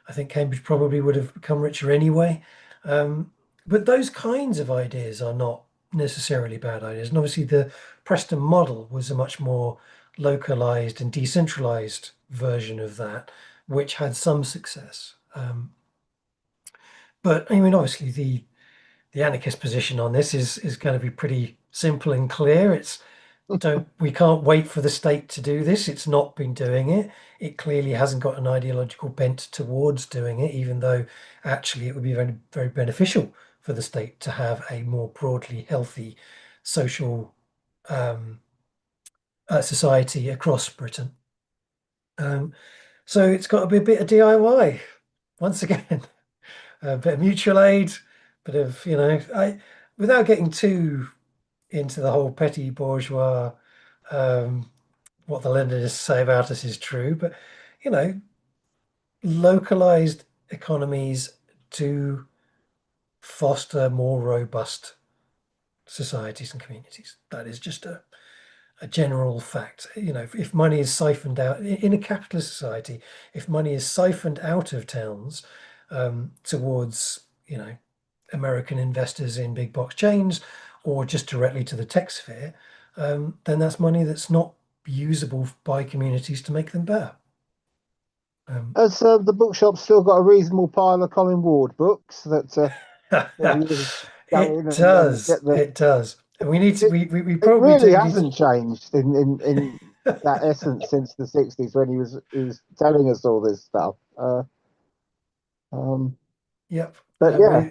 I think Cambridge probably would have become richer anyway. But those kinds of ideas are not necessarily bad ideas. And obviously, the Preston model was a much more localized and decentralized version of that, which had some success. But I mean, obviously, the anarchist position on this is going to be pretty simple and clear. It's don't we can't wait for the state to do this. It's not been doing it. It clearly hasn't got an ideological bent towards doing it, even though actually it would be very, very beneficial for the state to have a more broadly healthy social um, society across Britain. Um, so it's got to be a bit of DIY once again, a bit of mutual aid, bit of without getting too into the whole petty bourgeois. Um, what the Leninists say about us is true, but you know, localized economies to foster more robust societies and communities. That is just a general fact. If money is siphoned out in a capitalist society, if money is siphoned out of towns towards, American investors in big box chains or just directly to the tech sphere, then that's money that's not usable by communities to make them better. Has the bookshop still got a reasonable pile of Colin Ward books that you go It in and does. get the? It does. And we need to. It, We it probably really do need hasn't changed in that essence since the '60s when he was telling us all this stuff. Um, Yep. but yeah,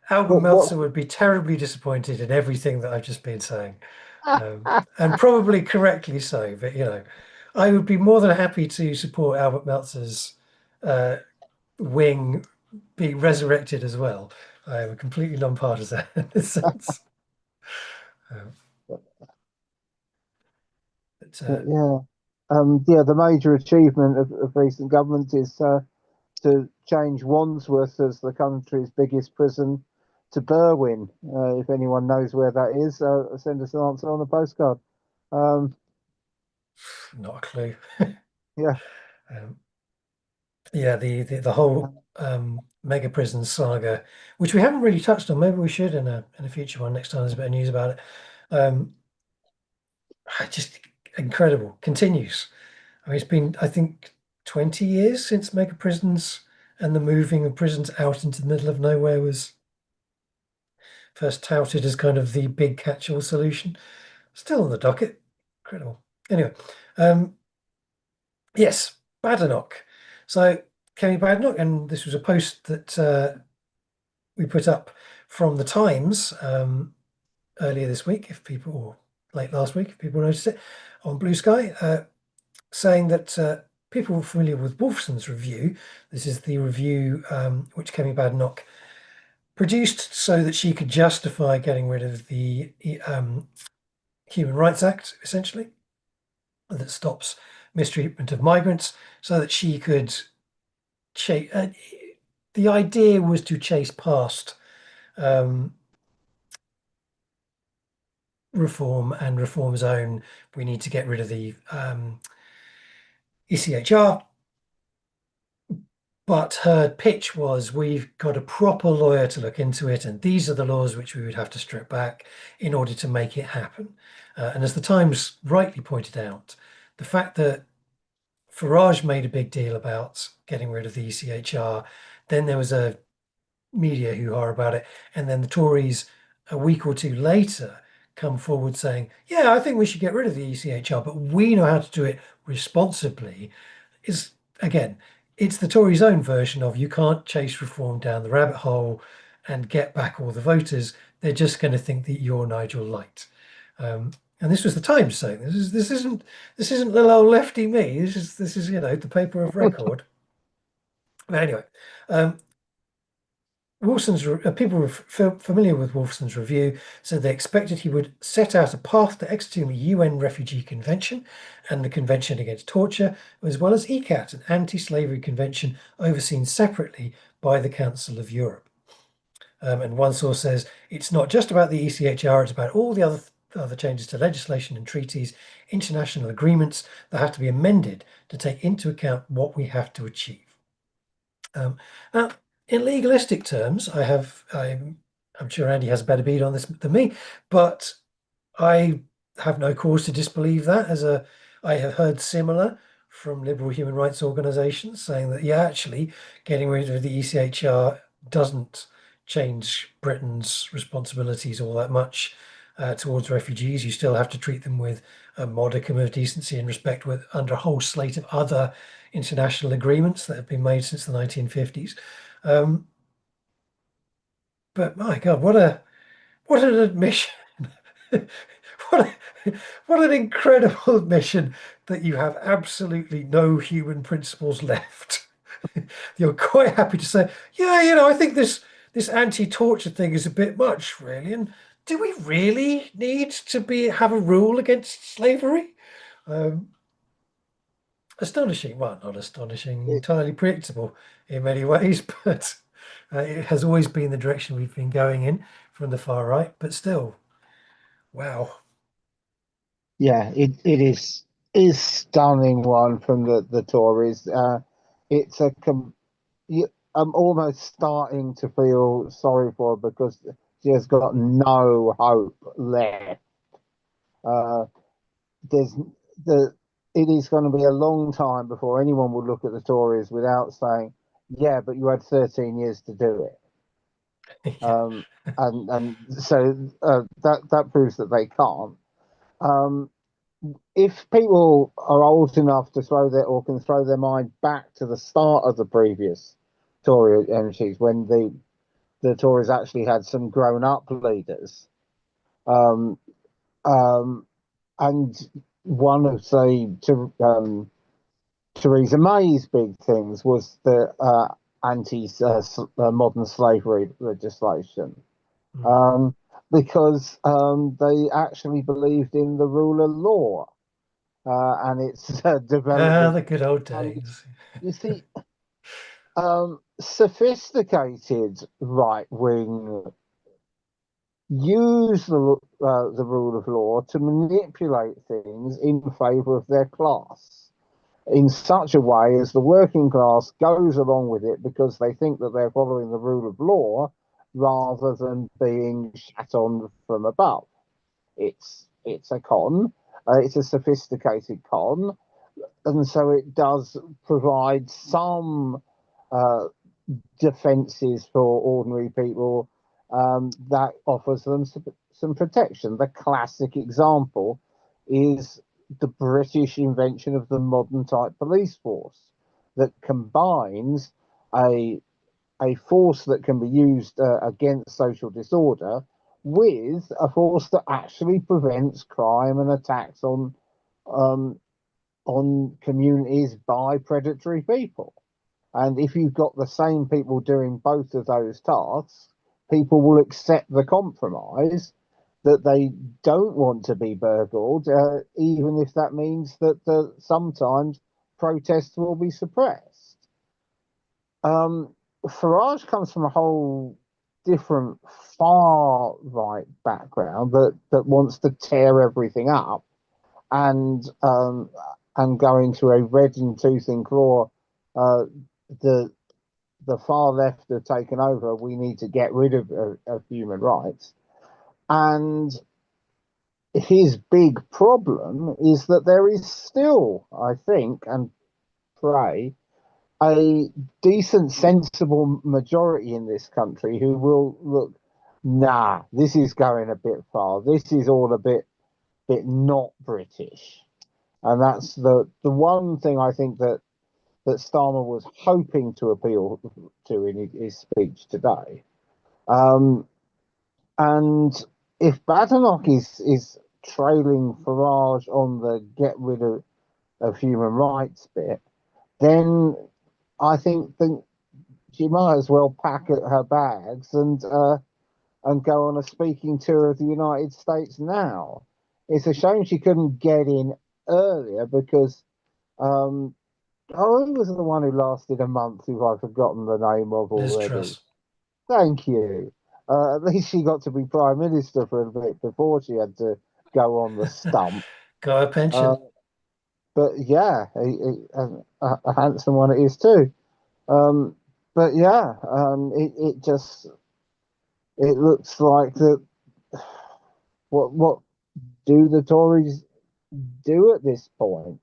Albert what's Meltzer would be terribly disappointed in everything that I've just been saying, and probably correctly so. But I would be more than happy to support Albert Meltzer's uh, wing being resurrected as well. I am completely non-partisan in this sense. Um, but, yeah. Yeah, the major achievement of recent government is to change Wandsworth as the country's biggest prison to Berwyn. If anyone knows where that is, send us an answer on a postcard. Um, not a clue. yeah, Um, yeah, the whole mega prison saga, which we haven't really touched on. Maybe we should in a future one next time there's a bit of news about it. Um, just incredible. Continues. I mean, it's been, I think, 20 years since mega prisons and the moving of prisons out into the middle of nowhere was first touted as kind of the big catch-all solution. Still on the docket. Incredible. Anyway, um, yes, Badenoch. So Kemi Badenoch, and this was a post that we put up from the Times earlier this week, if people, or late last week, if people noticed it, on Blue Sky, saying that people familiar with Wolfson's review, this is the review which Kemi Badenoch produced so that she could justify getting rid of the Human Rights Act, essentially, that stops mistreatment of migrants, so that she could chase. The idea was to chase past reform and reform's own. We need to get rid of the ECHR. But her pitch was, we've got a proper lawyer to look into it, and these are the laws which we would have to strip back in order to make it happen. And as the Times rightly pointed out, the fact that Farage made a big deal about getting rid of the ECHR, then there was a media hoo-ha about it, and then the Tories a week or two later come forward saying, yeah, I think we should get rid of the ECHR, but we know how to do it responsibly, is, again, it's the Tories' own version of you can't chase reform down the rabbit hole and get back all the voters. They're just going to think that you're Nigel Light. And this was the Times saying this isn't little old lefty me. This is the paper of record. But anyway, um, people familiar with Wolfson's review said they expected he would set out a path to exiting the UN Refugee Convention and the Convention Against Torture, as well as ECAT, an anti-slavery convention overseen separately by the Council of Europe. And one source says it's not just about the ECHR; it's about all the other changes to legislation and treaties, international agreements that have to be amended to take into account what we have to achieve. Now, in legalistic terms, I'm sure Andy has a better beat on this than me, but I have no cause to disbelieve that. I have heard similar from liberal human rights organisations saying that, yeah, actually, getting rid of the ECHR doesn't change Britain's responsibilities all that much towards refugees. You still have to treat them with a modicum of decency and respect under a whole slate of other international agreements that have been made since the 1950s. Um, but my God, what an admission! what what an incredible admission that you have absolutely no human principles left. You're quite happy to say, yeah, I think this anti-torture thing is a bit much, really. And do we really need to have a rule against slavery? Um, Astonishing. Well, not astonishing, It, entirely predictable in many ways, but it has always been the direction we've been going in from the far right. But still, wow. yeah, it is stunning one from the Tories. It's a I'm almost starting to feel sorry for her because she has got no hope left. Uh, there's the It is going to be a long time before anyone will look at the Tories without saying, "Yeah, but you had 13 years to do it." Yeah. Um, and so that proves that they can't. Um, if people are old enough to can throw their mind back to the start of the previous Tory MPs when the Tories actually had some grown up leaders. Um, um, and one of, say, Theresa May's big things was the anti modern slavery legislation. Mm. Um, because they actually believed in the rule of law and its Ah, development. the good old And days. you see, sophisticated right wing use the rule of law to manipulate things in favour of their class in such a way as the working class goes along with it because they think that they're following the rule of law rather than being shat on from above. It's a con. It's a sophisticated con, and so it does provide some uh, defences for ordinary people that offers them some protection. The classic example is the British invention of the modern type police force that combines a a force that can be used against social disorder with a force that actually prevents crime and attacks um, on communities by predatory people. And if you've got the same people doing both of those tasks, people will accept the compromise that they don't want to be burgled, even if that means that sometimes protests will be suppressed. Um, Farage comes from a whole different far right background that wants to tear everything up and go into a red and tooth and claw. Uh, the the far left have taken over. We need to get rid of human rights, and his big problem is that there is still, I think, and pray, a decent, sensible majority in this country who will look, nah, this is going a bit far. This is all a bit not British, and that's the one thing I think that Starmer was hoping to appeal to in his speech today. And if Badenoch is trailing Farage on the get rid of human rights bit, then I think she might as well pack her bags and go on a speaking tour of the United States now. It's a shame she couldn't get in earlier because who was the one who lasted a month who I've forgotten the name of Liz already? Truss Thank you. At least she got to be prime minister for a bit before she had to go on the stump. got a Uh, pension. but yeah, a handsome one it is too. Um, but yeah, it just it looks like that. What do the Tories do at this point?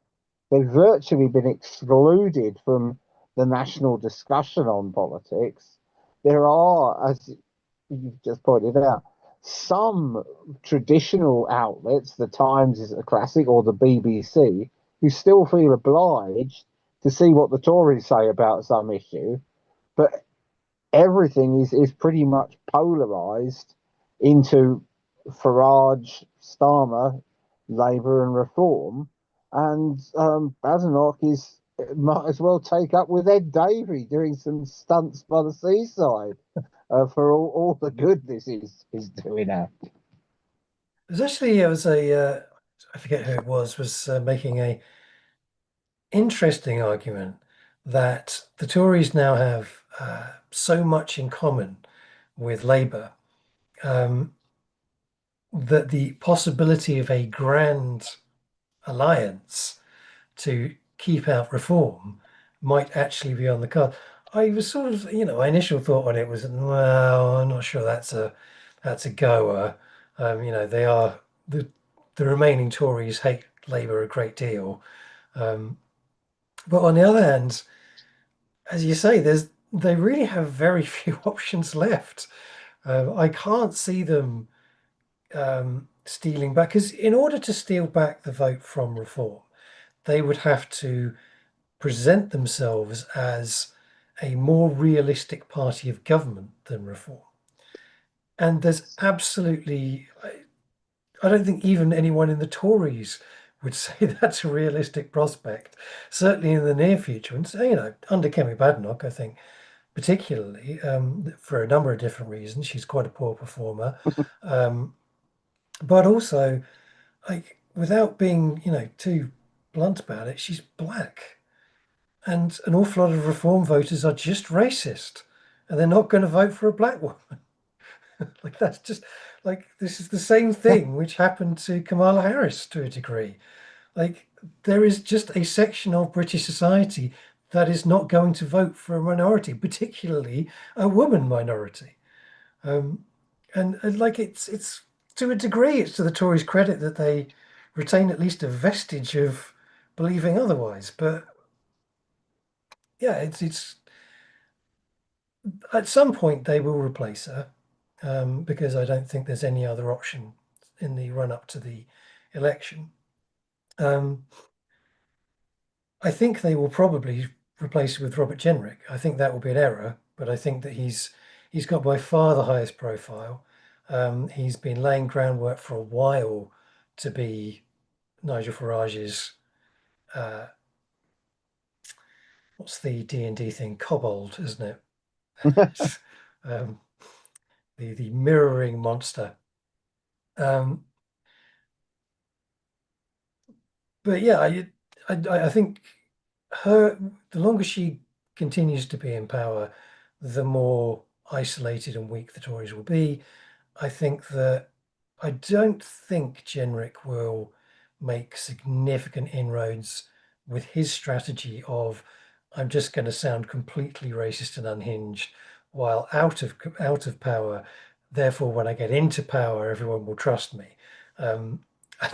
They've virtually been excluded from the national discussion on politics. There are, as you've just pointed out, some traditional outlets, the Times is a classic, or the BBC, who still feel obliged to see what the Tories say about some issue, but everything is pretty much polarized into Farage, Starmer, Labour, and Reform. And Badenoch is might as well take up with Ed Davey doing some stunts by the seaside for all the good this is doing out. There's actually it was a I forget who it was making a interesting argument that the Tories now have so much in common with Labour um, that the possibility of a grand alliance to keep out reform might actually be on the card. I was sort of, my initial thought on it was, well, I'm not sure that's a goer. They are the remaining Tories hate Labour a great deal, but on the other hand, as you say, they really have very few options left. I can't see them stealing back because in order to steal back the vote from reform, they would have to present themselves as a more realistic party of government than reform. And there's absolutely, I don't think even anyone in the Tories would say that's a realistic prospect, certainly in the near future. And so, under Kemi Badenoch, I think, particularly for a number of different reasons, she's quite a poor performer. Um, but also, like, without being, too blunt about it, she's black. And an awful lot of reform voters are just racist and they're not going to vote for a black woman. Like, that's just like, this is the same thing which happened to Kamala Harris to a degree. Like, there is just a section of British society that is not going to vote for a minority, particularly a woman minority. Um, and like, it's to a degree, it's to the Tories' credit that they retain at least a vestige of believing otherwise. But yeah, it's at some point they will replace her because I don't think there's any other option in the run up to the election. Um, I think they will probably replace her with Robert Jenrick. I think that will be an error, but I think that he's got by far the highest profile. He's been laying groundwork for a while to be Nigel Farage's uh, what's the D&D thing? Kobold, isn't it? um, the mirroring monster. Um, but yeah, I think her the longer she continues to be in power, the more isolated and weak the Tories will be. I think that I don't think Jenrick will make significant inroads with his strategy of I'm just going to sound completely racist and unhinged while out of power. Therefore, when I get into power, everyone will trust me. Um, I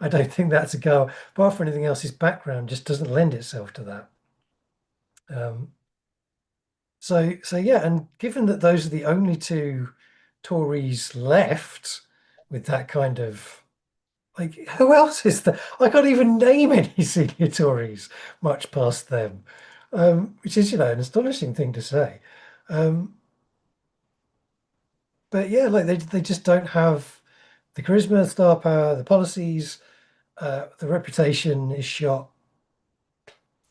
don't think that's a go. Apart from anything else, his background just doesn't lend itself to that. Um, so yeah, and given that those are the only two Tories left with that kind of like, who else is there? I can't even name any senior Tories, much past them, which is an astonishing thing to say. Um, but yeah, like they just don't have the charisma, the star power, the policies, the reputation is shot.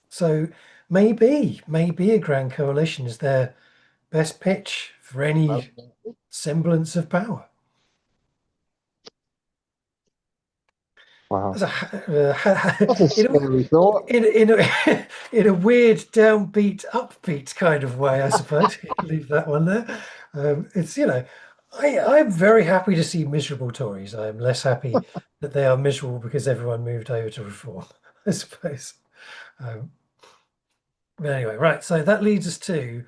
So maybe a grand coalition is their best pitch for any Well, semblance of power. wow, As a, that's a in a, scary thought. in a in a weird downbeat, upbeat kind of way, I suppose. Leave that one there. It's I'm very happy to see miserable Tories. I'm less happy that they are miserable because everyone moved over to reform, I suppose. Um, but anyway, right. So that leads us to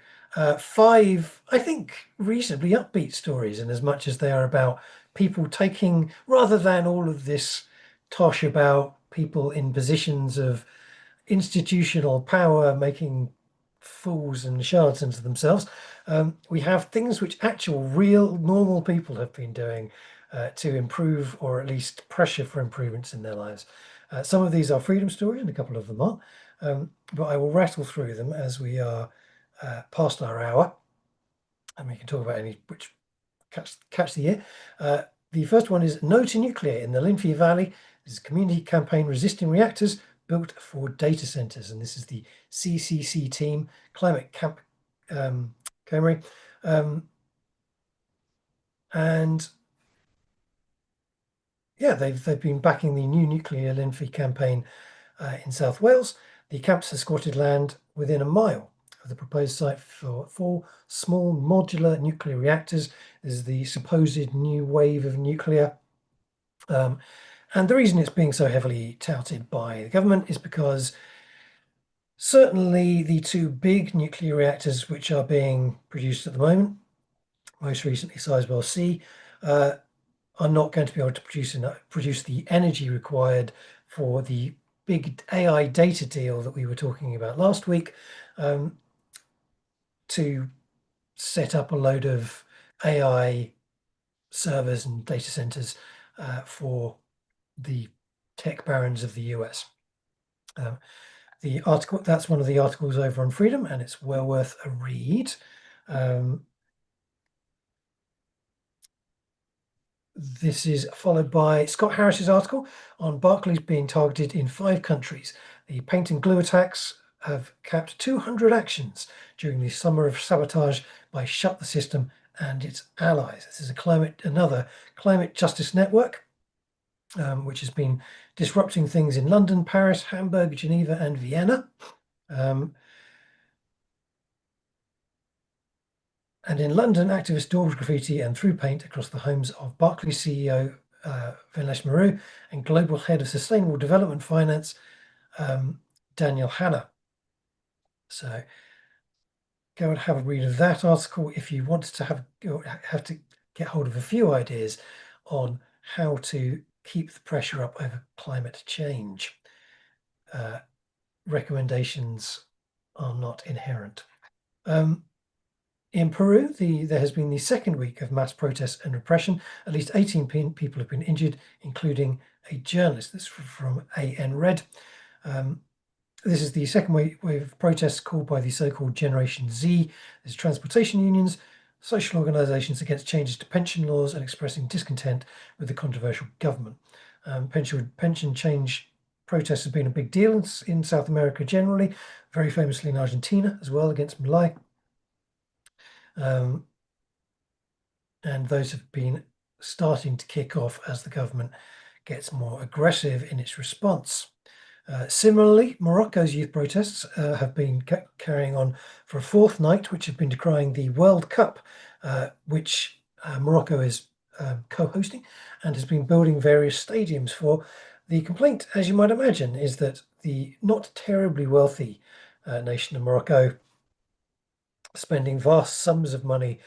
five, I think, reasonably upbeat stories, in as much as they are about people taking, rather than all of this tosh about people in positions of institutional power making fools and charlatans of themselves. We have things which actual, real, normal people have been doing to improve, or at least pressure for improvements in their lives. Some of these are freedom stories, and a couple of them aren't. But I will rattle through them as we are past our hour, and we can talk about any which catch the ear. The first one is No to Nuclear in the Linfi Valley. This is a community campaign resisting reactors built for data centers. And this is the CCC team, Climate Camp Kemi. And yeah, they've been backing the new nuclear Linfi campaign in South Wales. The camps have squatted land within a mile of the proposed site for 4 small modular nuclear reactors. This is the supposed new wave of nuclear. And the reason it's being so heavily touted by the government is because certainly the 2 big nuclear reactors which are being produced at the moment, most recently Sizewell C, are not going to be able to produce the energy required for the big AI data deal that we were talking about last week, to set up a load of AI servers and data centers for the tech barons of the US. The article, that's one of the articles over on Freedom, and it's well worth a read. This is followed by Scott Harris's article on Barclays being targeted in 5 countries. The paint and glue attacks have capped 200 actions during the summer of sabotage by Shut the System and its allies. This is another climate justice network, which has been disrupting things in London, Paris, Hamburg, Geneva, and Vienna. And in London, activists daubed graffiti and threw paint across the homes of Barclays CEO Vinesh Maru and Global Head of Sustainable Development Finance Daniel Hanna. So go and have a read of that article if you want to have to get hold of a few ideas on how to keep the pressure up over climate change. Recommendations are not inherent. In Peru, there has been the second week of mass protests and repression. At least 18 people have been injured, including a journalist. This is from AN Red. This is the second wave of protests called by the so-called Generation Z. There's transportation unions, social organisations against changes to pension laws, and expressing discontent with the controversial government. Pension change protests have been a big deal in South America generally, very famously in Argentina as well, against Milei. And those have been starting to kick off as the government gets more aggressive in its response. Similarly, Morocco's youth protests have been carrying on for a 4th night, which have been decrying the World Cup, which Morocco is co-hosting and has been building various stadiums for. The complaint, as you might imagine, is that the not terribly wealthy nation of Morocco, spending vast sums of money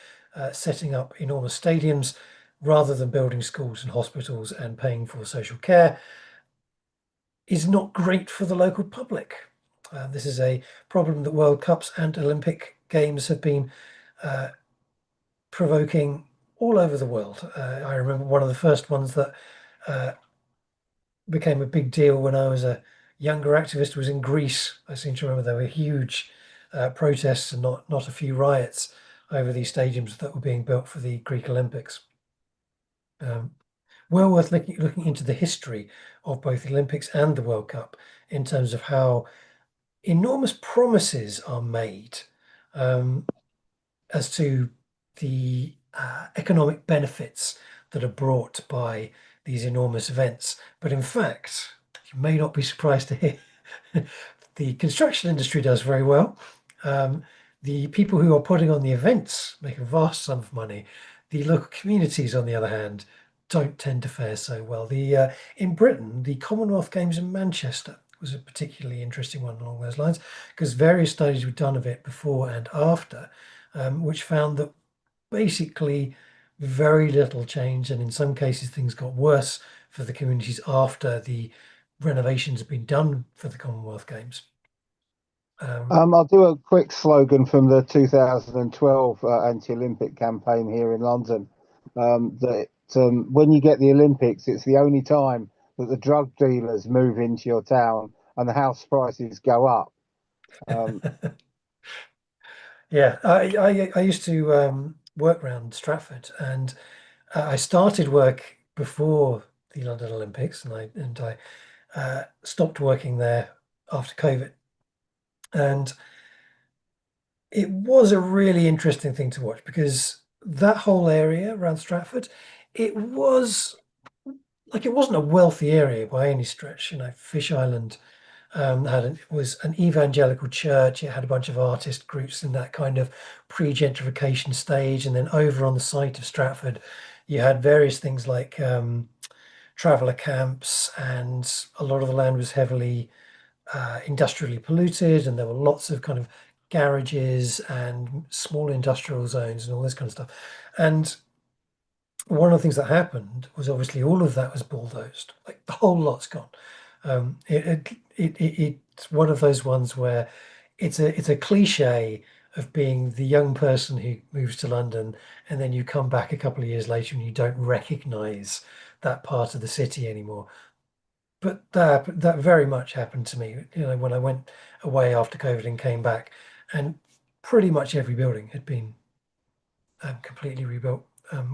setting up enormous stadiums rather than building schools and hospitals and paying for social care, is not great for the local public. This is a problem that World Cups and Olympic Games have been provoking all over the world. I remember one of the first ones that became a big deal when I was a younger activist was in Greece. I seem to remember there were huge protests and not a few riots over these stadiums that were being built for the Greek Olympics. well worth looking into the history of both the Olympics and the World Cup in terms of how enormous promises are made um, as to the economic benefits that are brought by these enormous events. But in fact, you may not be surprised to hear the construction industry does very well. Um, the people who are putting on the events make a vast sum of money. The local communities, on the other hand, don't tend to fare so well. The In Britain, the Commonwealth Games in Manchester was a particularly interesting one along those lines because various studies were done of it before and after, which found that basically very little change, and in some cases things got worse for the communities after the renovations had been done for the Commonwealth Games. I'll do a quick slogan from the 2012 anti-Olympic campaign here in London. That when you get the Olympics, it's the only time that the drug dealers move into your town and the house prices go up. Um, Yeah, I used to work around Stratford, and I started work before the London Olympics, and I stopped working there after COVID, and it was a really interesting thing to watch because that whole area around Stratford, it was like it wasn't a wealthy area by any stretch. You know, Fish Island it was an evangelical church. It had a bunch of artist groups in that kind of pre-gentrification stage, and then over on the site of Stratford, you had various things like traveller camps, and a lot of the land was heavily industrially polluted, and there were lots of kind of garages and small industrial zones and all this kind of stuff. And one of the things that happened was obviously all of that was bulldozed, like the whole lot's gone. It's one of those ones where it's a cliche of being the young person who moves to London and then you come back a couple of years later and you don't recognize that part of the city anymore. But that very much happened to me, you know, when I went away after COVID and came back, and pretty much every building had been completely rebuilt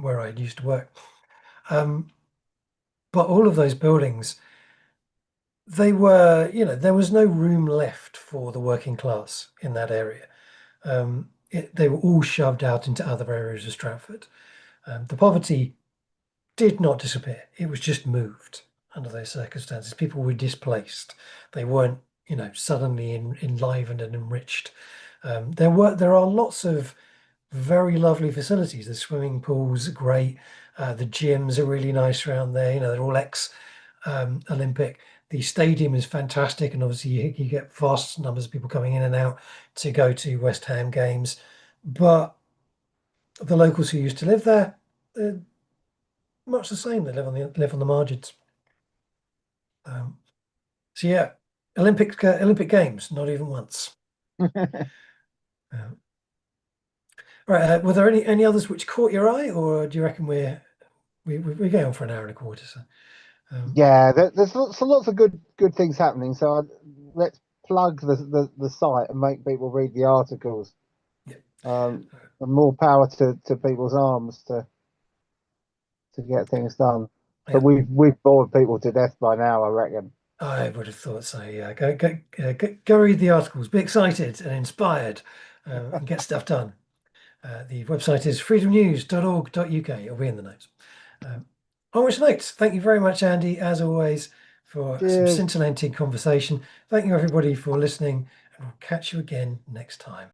where I used to work. Um, but all of those buildings, they were, you know, there was no room left for the working class in that area. They were all shoved out into other areas of Stratford. The poverty did not disappear. It was just moved under those circumstances. People were displaced. They weren't, you know, suddenly enlivened and enriched. There are lots of very lovely facilities. The swimming pools are great. The gyms are really nice around there. You know, they're all ex Olympic. The stadium is fantastic, and obviously you get vast numbers of people coming in and out to go to West Ham games. But the locals who used to live there, they're much the same. They live on the margins. Um, so yeah, Olympic Games, not even once. Right. Were there any others which caught your eye, or do you reckon we're going on for an hour and a quarter? So yeah, there's lots of good things happening. So let's plug the site and make people read the articles. yeah, And more power to people's arms to get things done. But yeah. we've bored people to death by now, I reckon. I would have thought so. Yeah, go read the articles. Be excited and inspired, and get stuff done. The website is freedomnews.org.uk. It'll be in the notes. On which note, thank you very much, Andy, as always, for some Cheers. scintillating conversation. Thank you, everybody, for listening, and we'll catch you again next time.